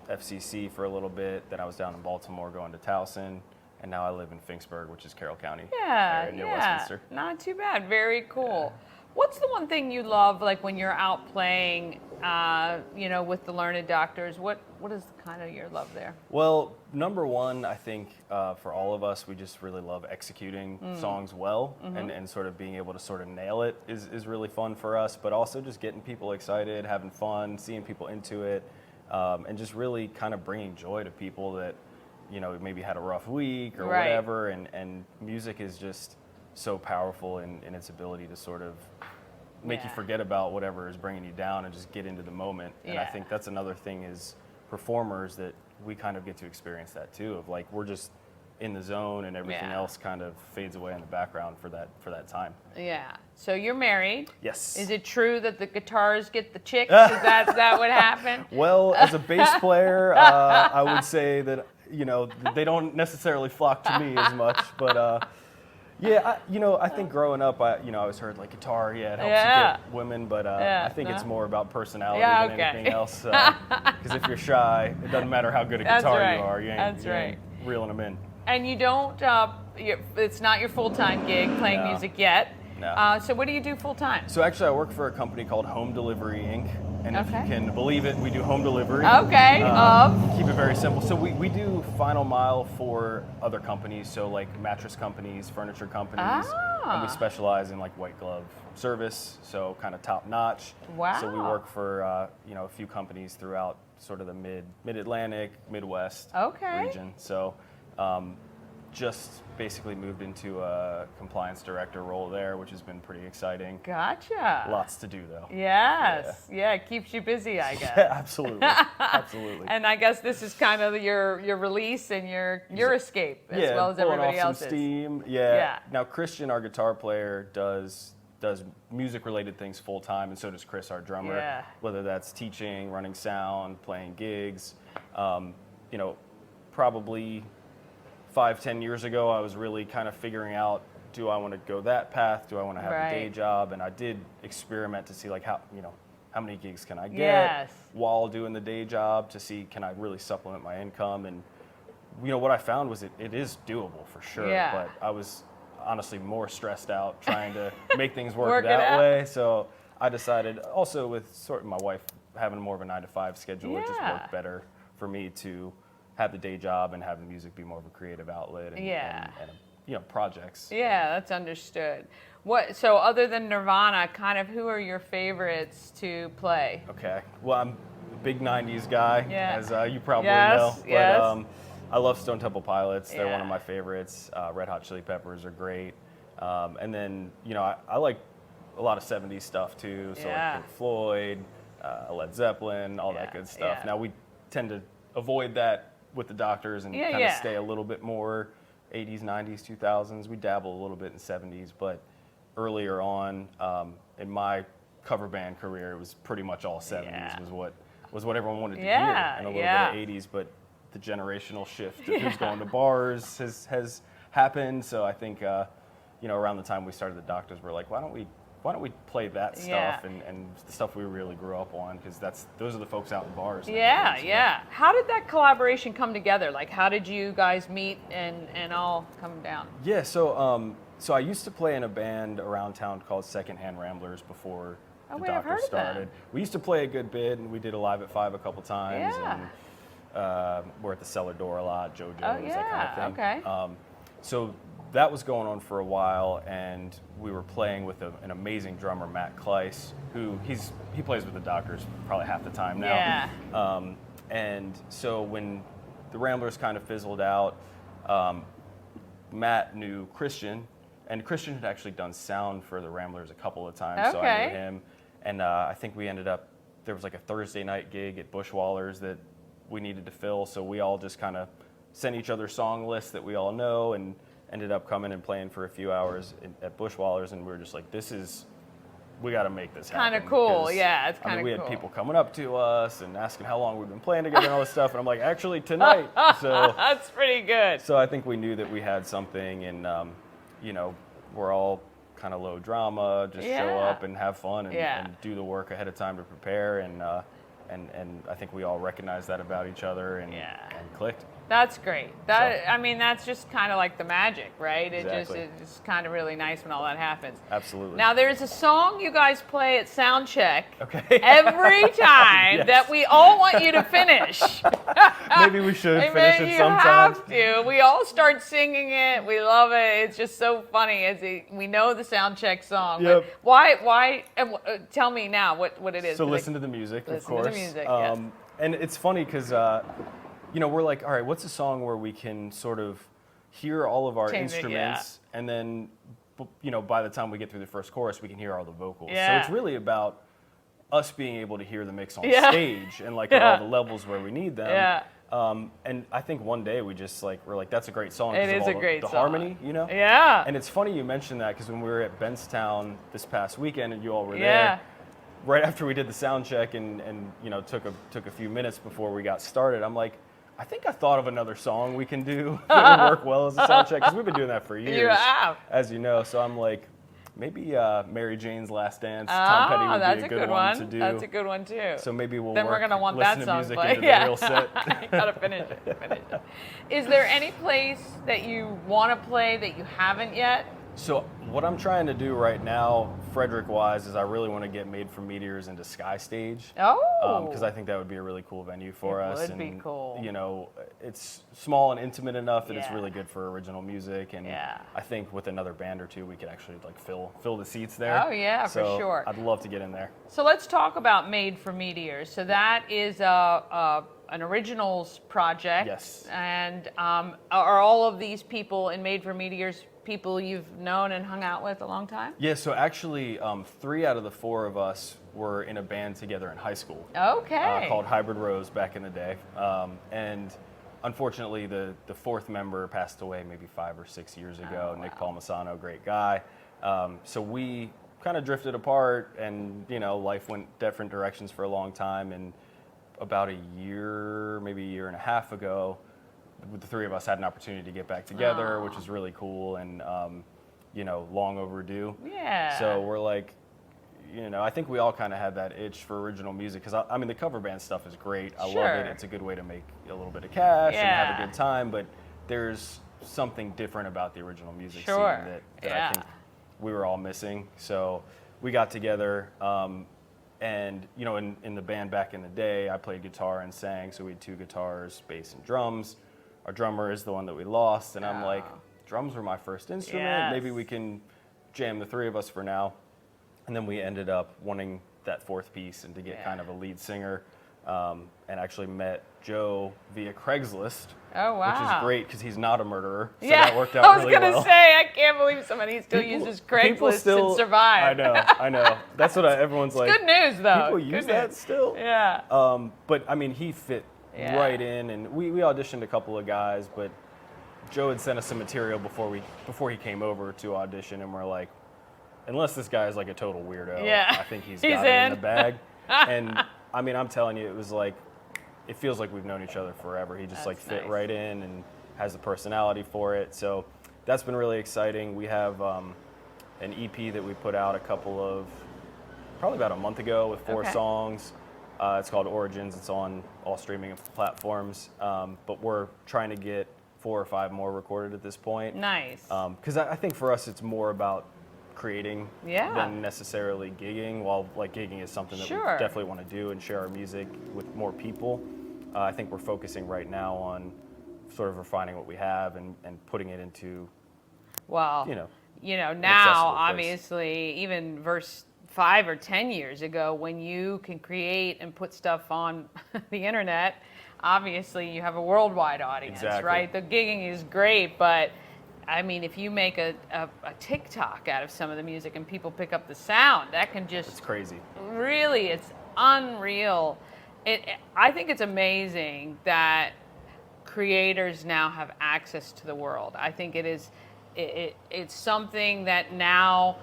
FCC for a little bit. Then I was down in Baltimore going to Towson, and now I live in Finksburg, which is Carroll County. Yeah, near yeah. Westminster. Not too bad. Very cool. What's the one thing you love, like when you're out playing, with the Learned Doctors? What is kind of your love there? Well, number one, I think for all of us, we just really love executing songs well, and sort of being able to sort of nail it is really fun for us, but also just getting people excited, having fun, seeing people into it, and just really kind of bringing joy to people that, maybe had a rough week or Right. whatever, and music is just so powerful in its ability to sort of make you Yeah. forget about whatever is bringing you down and just get into the moment. And I Yeah. think that's another thing is performers that we kind of get to experience that too, of like we're just in the zone and everything Yeah. else kind of fades away in the background for that time. Yeah. So you're married. Yes. Is it true that the guitars get the chicks? Is that what happened? Well, as a bass player, I would say that they don't necessarily flock to me as much, but yeah, I think growing up, I always heard like guitar, it helps Yeah. you get women, but Yeah, I think it's no. more about personality Yeah, than okay. anything else. Because if you're shy, it doesn't matter how good a That's guitar right. you are, you That's ain't reeling them in. And you don't, it's not your full-time gig playing No. music yet. No. So what do you do full-time? So actually, I work for a company called Home Delivery Inc. And if Okay. you can believe it, we do home delivery. Okay, Keep it very simple. So we do final mile for other companies, so like mattress companies, furniture companies, and we specialize in like white glove service, so kind of top notch. Wow. So we work for a few companies throughout sort of the mid-Atlantic, Midwest Okay. region. So just basically moved into a compliance director role there, which has been pretty exciting. Gotcha. Lots to do though. Yes. Yeah, it keeps you busy, I guess. Yeah, absolutely. Absolutely. And I guess this is kind of your release and your escape as yeah, well as pulling everybody off else's. some steam. Yeah. Yeah. Now Christian, our guitar player, does music related things full time, and so does Chris, our drummer. Yeah. Whether that's teaching, running sound, playing gigs. Probably 5-10 years ago, I was really kind of figuring out, do I want to go that path? Do I want to have a day Right. job? And I did experiment to see like how many gigs can I get Yes. while doing the day job to see can I really supplement my income. And what I found was it is doable for sure. Yeah. But I was honestly more stressed out trying to make things work Work it that out. way. So I decided, also with sort of my wife having more of a 9-to-5 schedule, it just Yeah. worked better for me to have the day job and have the music be more of a creative outlet and, Yeah. and projects. Yeah, that's understood. So other than Nirvana, kind of who are your favorites to play? Okay. Well, I'm a big 90s guy, Yeah. as you probably Yes, know. But yes. I love Stone Temple Pilots. They're one Yeah. of my favorites. Red Hot Chili Peppers are great. And then, I like a lot of 70s stuff too. So Yeah. like Pink Floyd, Led Zeppelin, all that Yeah, good stuff. yeah. Now, we tend to avoid that with the Doctors and Yeah, kind yeah. of stay a little bit more 80s, 90s, 2000s. We dabble a little bit in 70s, but earlier on in my cover band career, it was pretty much all 70s Yeah. was what everyone wanted to Yeah, hear, and a little yeah. bit of 80s, but the generational shift of who's going to bars has happened. So I think around the time we started the Doctors, we're like, why don't we play that stuff Yeah. and the stuff we really grew up on, because those are the folks out in bars. Yeah, nowadays, yeah. How did that collaboration come together? Like, how did you guys meet and all come down? Yeah, so So I used to play in a band around town called Secondhand Ramblers before the wait, I've Doctor heard of them. started. We used to play a good bit, and we did a Live at 5 a couple times. Yeah. And we're at the Cellar Door a lot, JoJo's, that yeah, kind of thing. okay. So that was going on for a while, and we were playing with an amazing drummer, Matt Kleiss, who he plays with the Doctors probably half the time now. Yeah. And so when the Ramblers kind of fizzled out, Matt knew Christian, and Christian had actually done sound for the Ramblers a couple of times, so I Okay. knew him. And I think we ended up, there was like a Thursday night gig at Bushwallers that we needed to fill, so we all just kind of sent each other song lists that we all know, and ended up coming and playing for a few hours at Bushwallers, and we were just like, we got to make this happen. Kind of cool, 'cause, yeah, it's I kind mean, of we cool. had people coming up to us and asking how long we've been playing together and all this stuff, and I'm like, actually tonight. So That's pretty good. I think we knew that we had something, and we're all kind of low drama, just show Yeah. up and have fun and, Yeah. and do the work ahead of time to prepare, and I think we all recognized that about each other and clicked. That's great. I mean, that's just kind of like the magic, right? Exactly. It's kind of really nice when all that happens. Absolutely. Now, there's a song you guys play at soundcheck Okay. every time Yes. that we all want you to finish. Maybe we should I finish mean, it you sometime. have to. We all start singing it. We love it. It's just so funny. We know the soundcheck song. Yep. But why? Tell me now what it is. So listen to the music, of Listen to course. the music, yes. And it's funny because, we're like, all right, what's a song where we can sort of hear all of our Change it, instruments, and then, by the time we get through the first chorus, we can hear all the vocals. Yeah. So it's really about us being able to hear the mix on Yeah. stage and like Yeah. at all the levels where we need them. Yeah. And I think one day we're like, that's a great song. It 'cause of is all a great the song. harmony, Yeah. And it's funny you mentioned that because when we were at Benstown this past weekend and you all were Yeah. there, right after we did the sound check and took a few minutes before we got started, I'm like, I think I thought of another song we can do that would work well as a sound check because we've been doing that for years. You have. As you know. So I'm like, maybe Mary Jane's Last Dance, Tom Petty would that's be a good one to one. do. That's a good one too. So maybe we'll Then we're gonna want listen that to song music played. into Yeah. the real set. You gotta finish it. Is there any place that you want to play that you haven't yet? So what I'm trying to do right now, Frederick-wise, is I really want to get Made from Meteors into Sky Stage. Oh. Because I think that would be a really cool venue for It us. would be cool. It's small and intimate enough that it's Yeah. really good for original music. And Yeah. I think with another band or two, we could actually like fill the seats there. Oh, yeah, for So sure. I'd love to get in there. So let's talk about Made for Meteors. So that is an originals project. Yes. And are all of these people in Made for Meteors people you've known and hung out with a long time? Yeah, so actually 3 out of the 4 of us were in a band together in high school. Okay. Called Hybrid Rose back in the day. And unfortunately, the 4th member passed away maybe 5 or 6 years ago. Nick Palmisano, great guy. So we kind of drifted apart, and life went different directions for a long time. And about a year, maybe a year and a half ago, the 3 of us had an opportunity to get back together, which was really cool and long overdue. Yeah. So we're like, I think we all kind of had that itch for original music because I mean the cover band stuff is great. I love Sure. it. It's a good way to make a little bit of cash and have Yeah. a good time. But there's something different about the original music Sure. scene that Yeah. I think we were all missing. So we got together. And in the band back in the day, I played guitar and sang. So we had 2 guitars, bass and drums. Our drummer is the one that we lost, and I'm like, drums were my first instrument. Yes. Maybe we can jam the 3 of us for now. And then we ended up wanting that 4th piece and to get kind of a lead singer, and actually met Joe via Craigslist. Oh, wow. Which is great because he's not a murderer. So yeah, that worked out I was really gonna well. say I can't believe somebody still uses People Craigslist and survive. I know. That's what everyone's like. Good news though. People Good use that news. still. Yeah. But I mean, he fit Yeah. right in, and we auditioned a couple of guys, but Joe had sent us some material before he came over to audition, and we're like, unless this guy is like a total weirdo, Yeah. I think he's He's got it in in. the bag. And I mean, I'm telling you, it feels like we've known each other forever. He just That's fit nice. right in and has the personality for it. So that's been really exciting. We have an EP that we put out probably about a month ago with 4 Okay. songs. It's called Origins. It's on all streaming platforms. But we're trying to get 4 or 5 more recorded at this point. Nice. Because I think for us, it's more about creating Yeah. than necessarily gigging. While like gigging is something that Sure. we definitely want to do and share our music with more people. I think we're focusing right now on sort of refining what we have and putting it into, Well, you know, now accessible place. obviously even verse 5 or 10 years ago, when you can create and put stuff on the internet, obviously you have a worldwide audience, Exactly. right? The gigging is great, but I mean, if you make a TikTok out of some of the music and people pick up the sound, that can just it's crazy. really, it's unreal. I think it's amazing that creators now have access to the world. I think it's something that now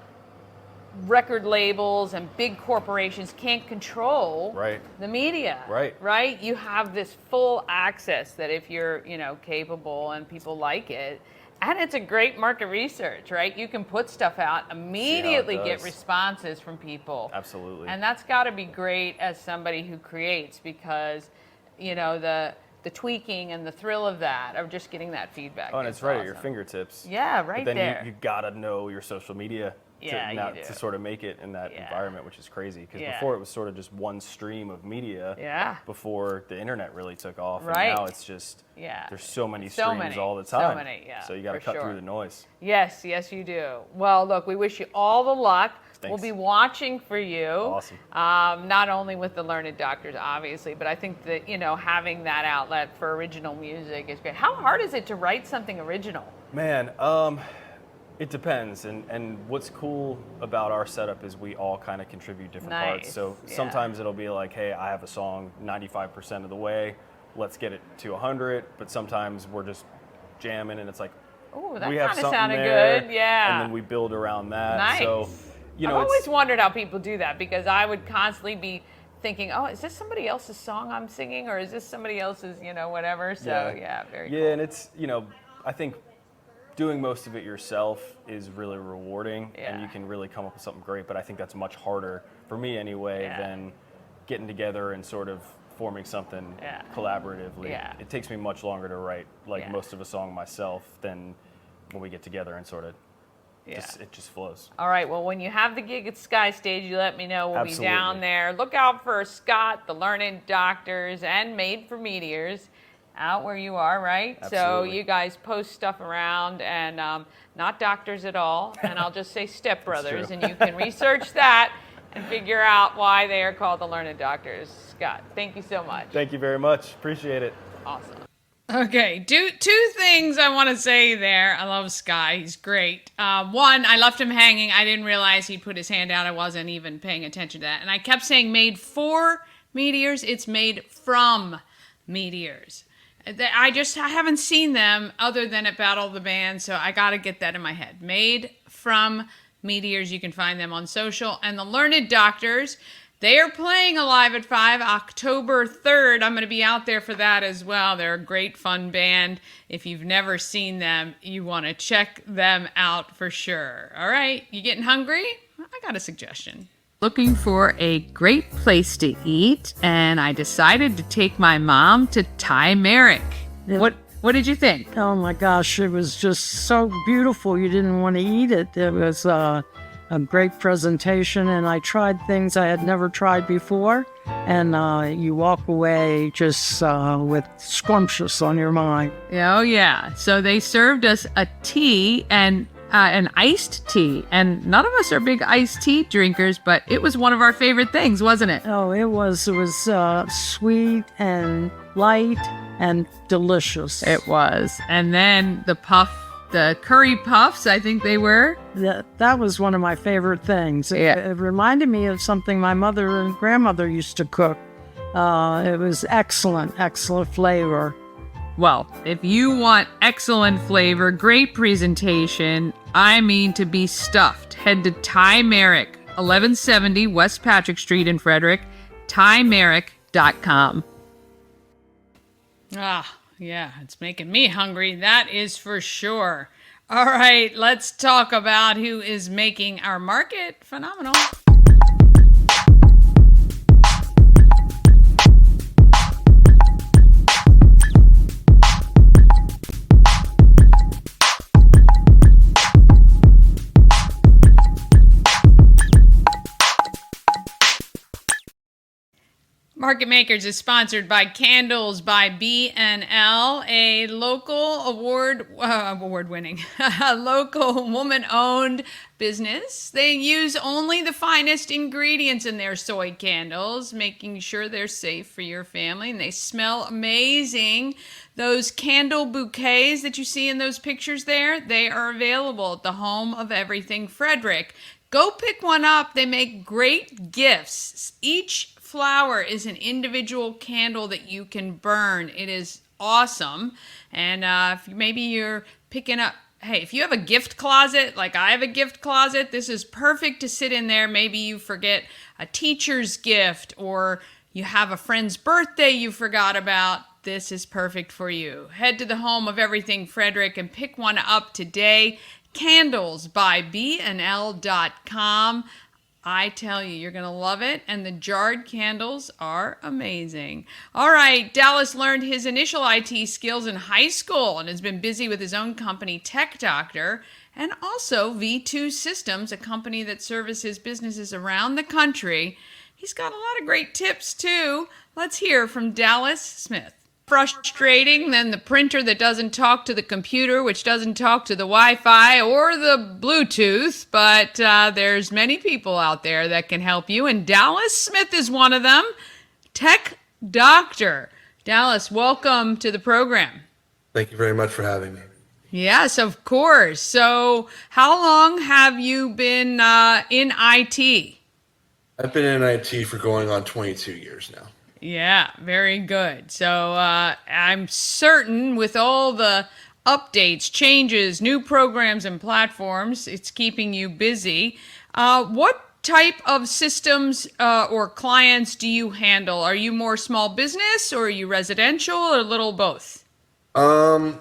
record labels and big corporations can't control. Right. The media. Right. You have this full access that if you're, capable and people like it, and it's a great market research, right? You can put stuff out, immediately get does. responses from people. Absolutely. And that's got to be great as somebody who creates, because, the tweaking and the thrill of that, of just getting that feedback. Oh, and is it's right at your awesome. fingertips. Yeah, right But then there. you gotta know your social media Yeah, you do. to sort of make it in that Yeah. environment, which is crazy. Because Yeah. before it was sort of just one stream of media. Yeah. Before the internet really took off. Right. And now it's just Yeah. there's so many So streams many. all the So time. many, yeah, So you gotta for cut sure. through the noise. Yes, you do. Well, look, we wish you all the luck. Thanks. We'll be watching for you. Awesome. Not only with the Learned Doctors, obviously, but I think that, having that outlet for original music is great. How hard is it to write something original? Man, it depends. And what's cool about our setup is we all kind of contribute different parts. Nice, So yeah. sometimes it'll be like, hey, I have a song 95% of the way. Let's get it to 100. But sometimes we're just jamming and it's like, Ooh, that we have kind of something sounded there, good. Yeah. and then we build around that. Nice. So, I've always wondered how people do that, because I would constantly be thinking, oh, is this somebody else's song I'm singing, or is this somebody else's, whatever? So, yeah, very cool. Yeah, and it's, I think doing most of it yourself is really rewarding, and Yeah. you can really come up with something great, but I think that's much harder, for me anyway, Yeah. than getting together and sort of forming something Yeah. collaboratively. Yeah. It takes me much longer to write, Yeah. most of a song myself than when we get together and sort of, Yeah. it just flows. All right, well, when you have the gig at Sky Stage, you let me know. We'll be Absolutely. down there. Look out for Scott, the Learned Doctors, and Made for Meteors out where you are, right? So Absolutely. you guys post stuff around, and not doctors at all, and I'll just say stepbrothers, true. and you can research that and figure out why they are called the Learned Doctors. Scott, thank you so much. Thank you very much. Appreciate it. Awesome. Okay, two things I want to say there. I love Sky. He's great. One, I left him hanging. I didn't realize he'd put his hand out. I wasn't even paying attention to that. And I kept saying made for Meteors. It's made from Meteors. I haven't seen them other than at Battle of the Bands, so I got to get that in my head. Made from Meteors. You can find them on social. And the Learned Doctors, they are playing Alive at 5 October 3rd. I'm going to be out there for that as well. They're a great, fun band. If you've never seen them, you want to check them out for sure. All right, you getting hungry? I got a suggestion. Looking for a great place to eat, and I decided to take my mom to Thai Merrick. Yeah. What did you think? Oh my gosh, it was just so beautiful. You didn't want to eat it. It was a great presentation, and I tried things I had never tried before. And you walk away just with scrumptious on your mind. Oh, yeah. So they served us a tea and an iced tea. And none of us are big iced tea drinkers, but it was one of our favorite things, wasn't it? Oh, it was sweet and light and delicious. It was. And then the curry puffs, I think they were. That was one of my favorite things. Yeah. It reminded me of something my mother and grandmother used to cook. It was excellent flavor. Well, if you want excellent flavor, great presentation, to be stuffed, head to Thai Merrick, 1170 West Patrick Street in Frederick, thaimerrick.com. Ah, yeah, it's making me hungry. That is for sure. All right, let's talk about who is making our market phenomenal. Market Makers is sponsored by Candles by B&L, a local award-winning, local woman-owned business. They use only the finest ingredients in their soy candles, making sure they're safe for your family, and they smell amazing. Those candle bouquets that you see in those pictures there, they are available at the home of everything Frederick. Go pick one up. They make great gifts. Each flower is an individual candle that you can burn. It is awesome. And if maybe you're picking up, hey, if you have a gift closet, like I have a gift closet, this is perfect to sit in there. Maybe you forget a teacher's gift or you have a friend's birthday you forgot about. This is perfect for you. Head to the home of everything Frederick and pick one up today. Candles by BNL.com. I tell you, you're going to love it, and the jarred candles are amazing. All right, Dallas learned his initial IT skills in high school and has been busy with his own company, Tech Doctor, and also V2 Systems, a company that services businesses around the country. He's got a lot of great tips, too. Let's hear from Dallas Smith. Frustrating than the printer that doesn't talk to the computer, which doesn't talk to the Wi-Fi or the Bluetooth, but there's many people out there that can help you, and Dallas Smith is one of them. Tech Doctor. Dallas, welcome to the program. Thank you very much for having me. Yes, of course. So how long have you been in IT? I've been in IT for going on 22 years now. Yeah, very good. So I'm certain with all the updates, changes, new programs and platforms, it's keeping you busy. What type of systems or clients do you handle? Are you more small business or are you residential or a little both? I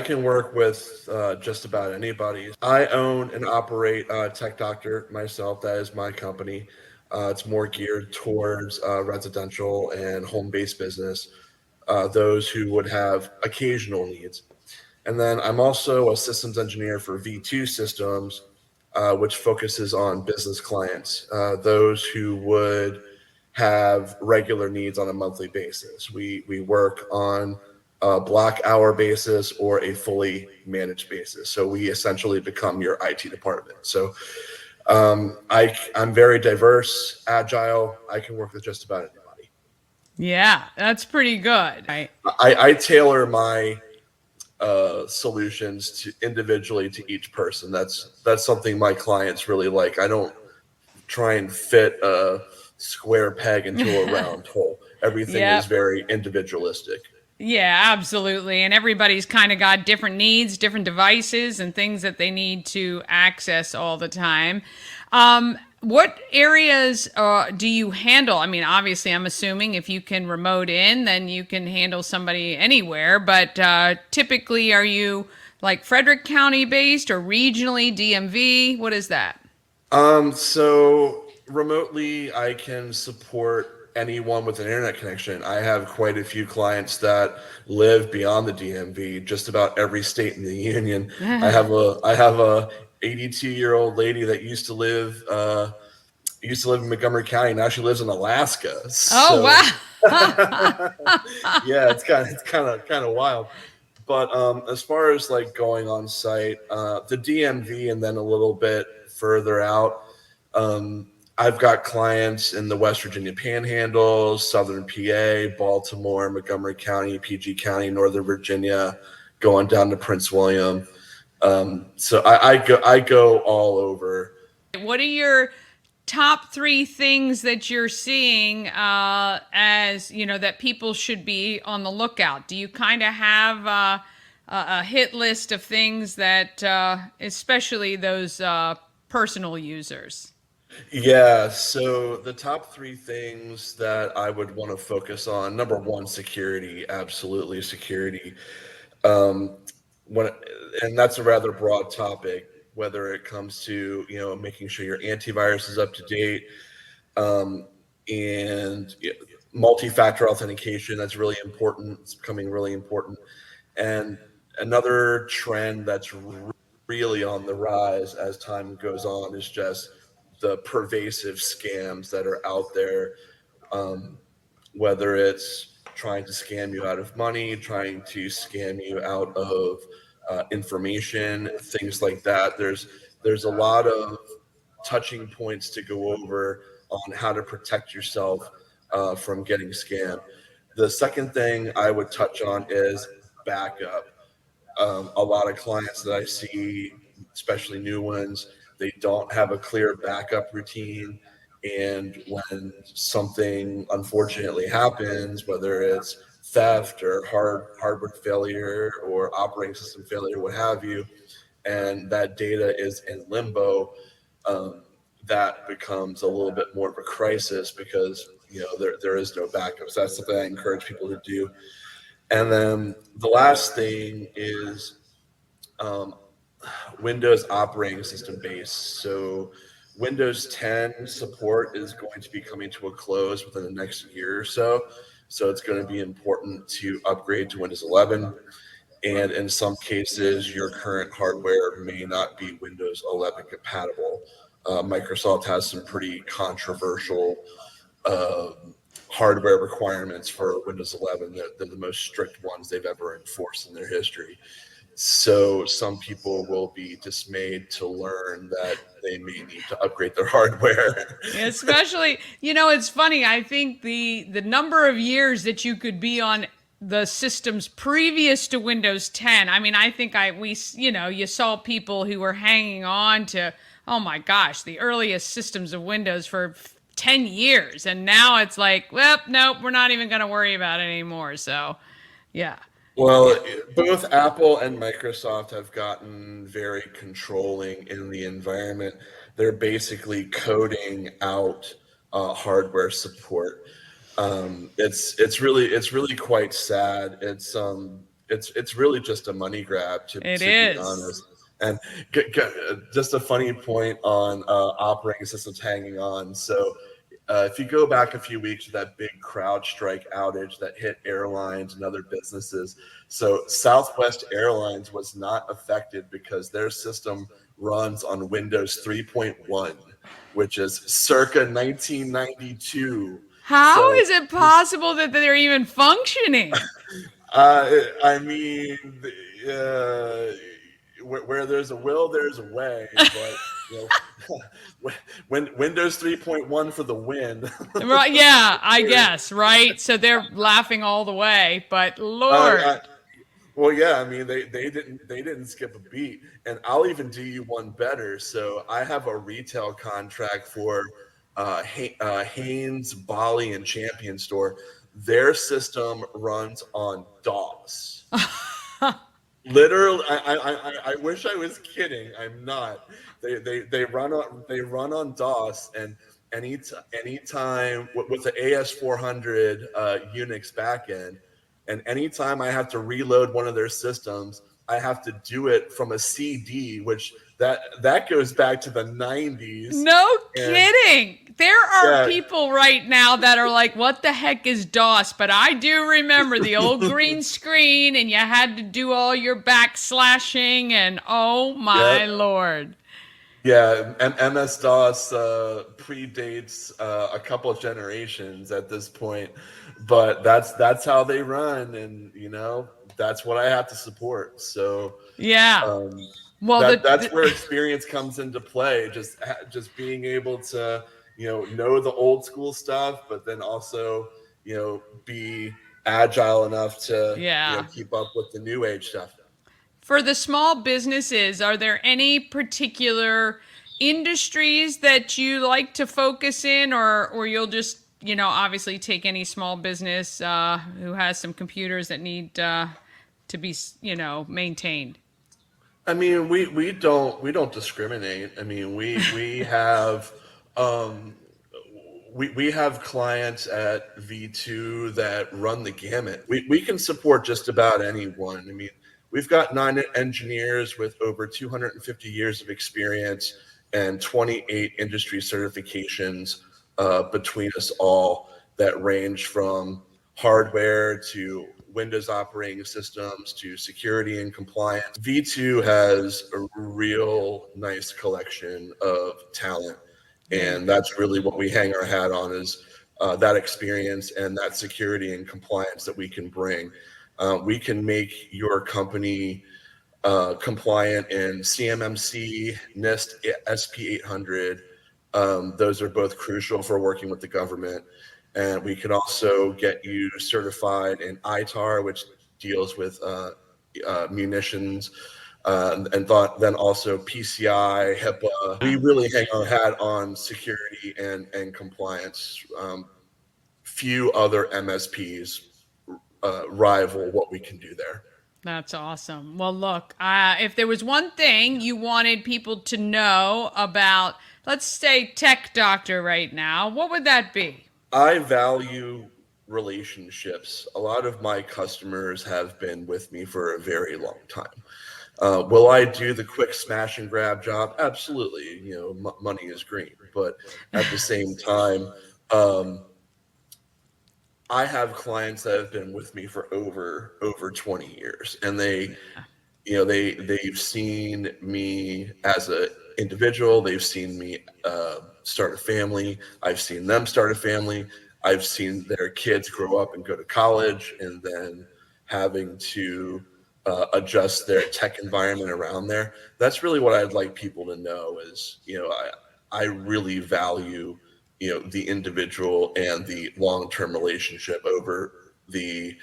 can work with just about anybody. I own and operate Tech Doctor myself. That is my company. It's more geared towards residential and home-based business, those who would have occasional needs. And then I'm also a systems engineer for V2 Systems, which focuses on business clients, those who would have regular needs on a monthly basis. We work on a block hour basis or a fully managed basis. So we essentially become your IT department. So I'm very diverse, agile. I can work with just about anybody. Yeah, that's pretty good. I tailor my solutions to individually to each person. That's something my clients really like. I don't try and fit a square peg into a round hole. Everything is very individualistic. Yeah, absolutely. And everybody's kind of got different needs, different devices, and things that they need to access all the time. What areas do you handle? I mean, obviously, I'm assuming if you can remote in, then you can handle somebody anywhere. But typically, are you like Frederick County based or regionally DMV? What is that? So remotely, I can support anyone with an internet connection. I have quite a few clients that live beyond the DMV, just about every state in the union. I have a 82-year-old lady that used to live in Montgomery County. Now she lives in Alaska. Oh, wow. Yeah, it's kind of wild. But as far as like going on site, the DMV and then a little bit further out, I've got clients in the West Virginia Panhandle, Southern PA, Baltimore, Montgomery County, PG County, Northern Virginia, going down to Prince William. So I go all over. What are your top 3 things that you're seeing as, you know, that people should be on the lookout? Do you kind of have a hit list of things that, especially those personal users? Yeah, so the top 3 things that I would want to focus on, number 1, security, absolutely security. And that's a rather broad topic, whether it comes to, you know, making sure your antivirus is up to date, and multi-factor authentication, that's really important. It's becoming really important. And another trend that's really on the rise as time goes on is just the pervasive scams that are out there whether it's trying to scam you out of money, trying to scam you out of information, things like that. There's a lot of touching points to go over on how to protect yourself from getting scammed. The second thing I would touch on is backup. A lot of clients that I see, especially new ones, they don't have a clear backup routine. And when something unfortunately happens, whether it's theft or hardware failure or operating system failure, what have you, and that data is in limbo, that becomes a little bit more of a crisis because there is no backup. So that's something I encourage people to do. And then the last thing is Windows operating system base. So Windows 10 support is going to be coming to a close within the next year or so. So it's going to be important to upgrade to Windows 11. And in some cases, your current hardware may not be Windows 11 compatible. Microsoft has some pretty controversial hardware requirements for Windows 11. They're the most strict ones they've ever enforced in their history. So some people will be dismayed to learn that they may need to upgrade their hardware. Especially, it's funny. I think the number of years that you could be on the systems previous to Windows 10. I mean, I think you saw people who were hanging on to, oh my gosh, the earliest systems of Windows for 10 years. And now it's like, well, nope, we're not even going to worry about it anymore. So, yeah. Well, both Apple and Microsoft have gotten very controlling in the environment. They're basically coding out hardware support. It's really quite sad. It's really just a money grab to be honest. And just a funny point on operating systems hanging on. So if you go back a few weeks to that big CrowdStrike outage that hit airlines and other businesses, so Southwest Airlines was not affected because their system runs on Windows 3.1, which is circa 1992. How is it possible that they're even functioning? I mean, where there's a will, there's a way. But when Windows 3.1 for the win. Right? Yeah, I guess. Right. So they're laughing all the way. But Lord. Well, yeah. I mean, they didn't skip a beat, and I'll even do you one better. So I have a retail contract for Hanes, Bali, and Champion Store. Their system runs on DOS. Literally, I wish I was kidding. I'm not. They run on DOS, and anytime with the AS400 Unix backend, and anytime I have to reload one of their systems, I have to do it from a CD, which that goes back to the 90s. No kidding. There are people right now that are like, what the heck is DOS? But I do remember the old green screen, and you had to do all your backslashing, and oh my Lord. Yeah, and MS-DOS predates a couple of generations at this point, but that's how they run, and that's what I have to support. So yeah. Well, that's where experience comes into play. Just being able to know the old school stuff, but then also be agile enough to keep up with the new age stuff. For the small businesses, are there any particular industries that you like to focus in, or you'll just obviously take any small business who has some computers that need to be maintained? I mean, we don't discriminate. I mean, we have we have clients at V2 that run the gamut. We can support just about anyone. I mean, we've got 9 engineers with over 250 years of experience and 28 industry certifications between us all that range from hardware to Windows operating systems to security and compliance. V2 has a real nice collection of talent, and that's really what we hang our hat on is that experience and that security and compliance that we can bring. We can make your company compliant in CMMC, NIST, SP800. Those are both crucial for working with the government. And we can also get you certified in ITAR, which deals with munitions, and then also PCI, HIPAA. We really hang our hat on security and compliance. Few other MSPs rival what we can do there. That's awesome. Well, look, if there was one thing you wanted people to know about, let's say, Tech Doctor right now, what would that be? I value relationships. A lot of my customers have been with me for a very long time. Will I do the quick smash and grab job? Absolutely. You know, money is green, but at the same time, I have clients that have been with me for over 20 years, and they've seen me as an individual. They've seen me start a family. I've seen them start a family. I've seen their kids grow up and go to college, and then having to adjust their tech environment around there. That's really what I'd like people to know is, I really value, the individual and the long-term relationship over the,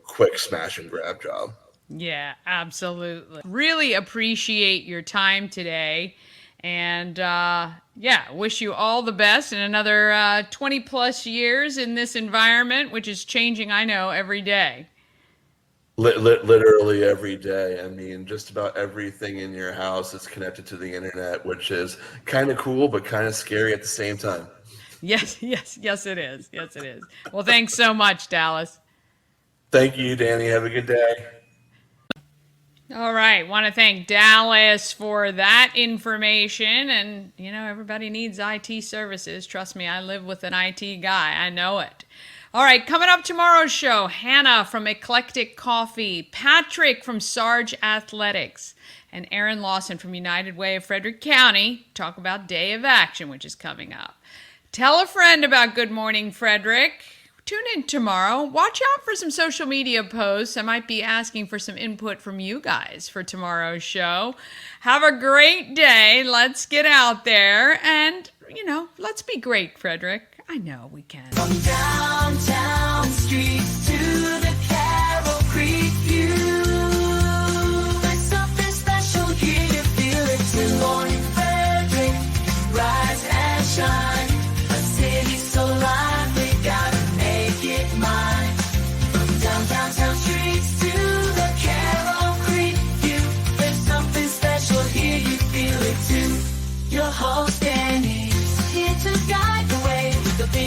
quick smash and grab job. Yeah, absolutely. Really appreciate your time today. And wish you all the best in another 20 plus years in this environment, which is changing, I know, every day. Literally every day. I mean, just about everything in your house is connected to the internet, which is kind of cool, but kind of scary at the same time. Yes, it is. Yes, it is. Well, thanks so much, Dallas. Thank you, Dani. Have a good day. All right. Want to thank Dallas for that information. And, everybody needs IT services. Trust me, I live with an IT guy. I know it. All right. Coming up tomorrow's show, Hannah from Eclectic Coffee, Patrick from Sarge Athletics, and Aaron Lawson from United Way of Frederick County talk about Day of Action, which is coming up. Tell a friend about Good Morning Frederick. Tune in tomorrow. Watch out for some social media posts. I might be asking for some input from you guys for tomorrow's show. Have a great day. Let's get out there and, let's be great, Frederick. I know we can. From downtown streets to the Carroll Creek view, there's something special here. You feel it. Good Morning Frederick, rise and shine.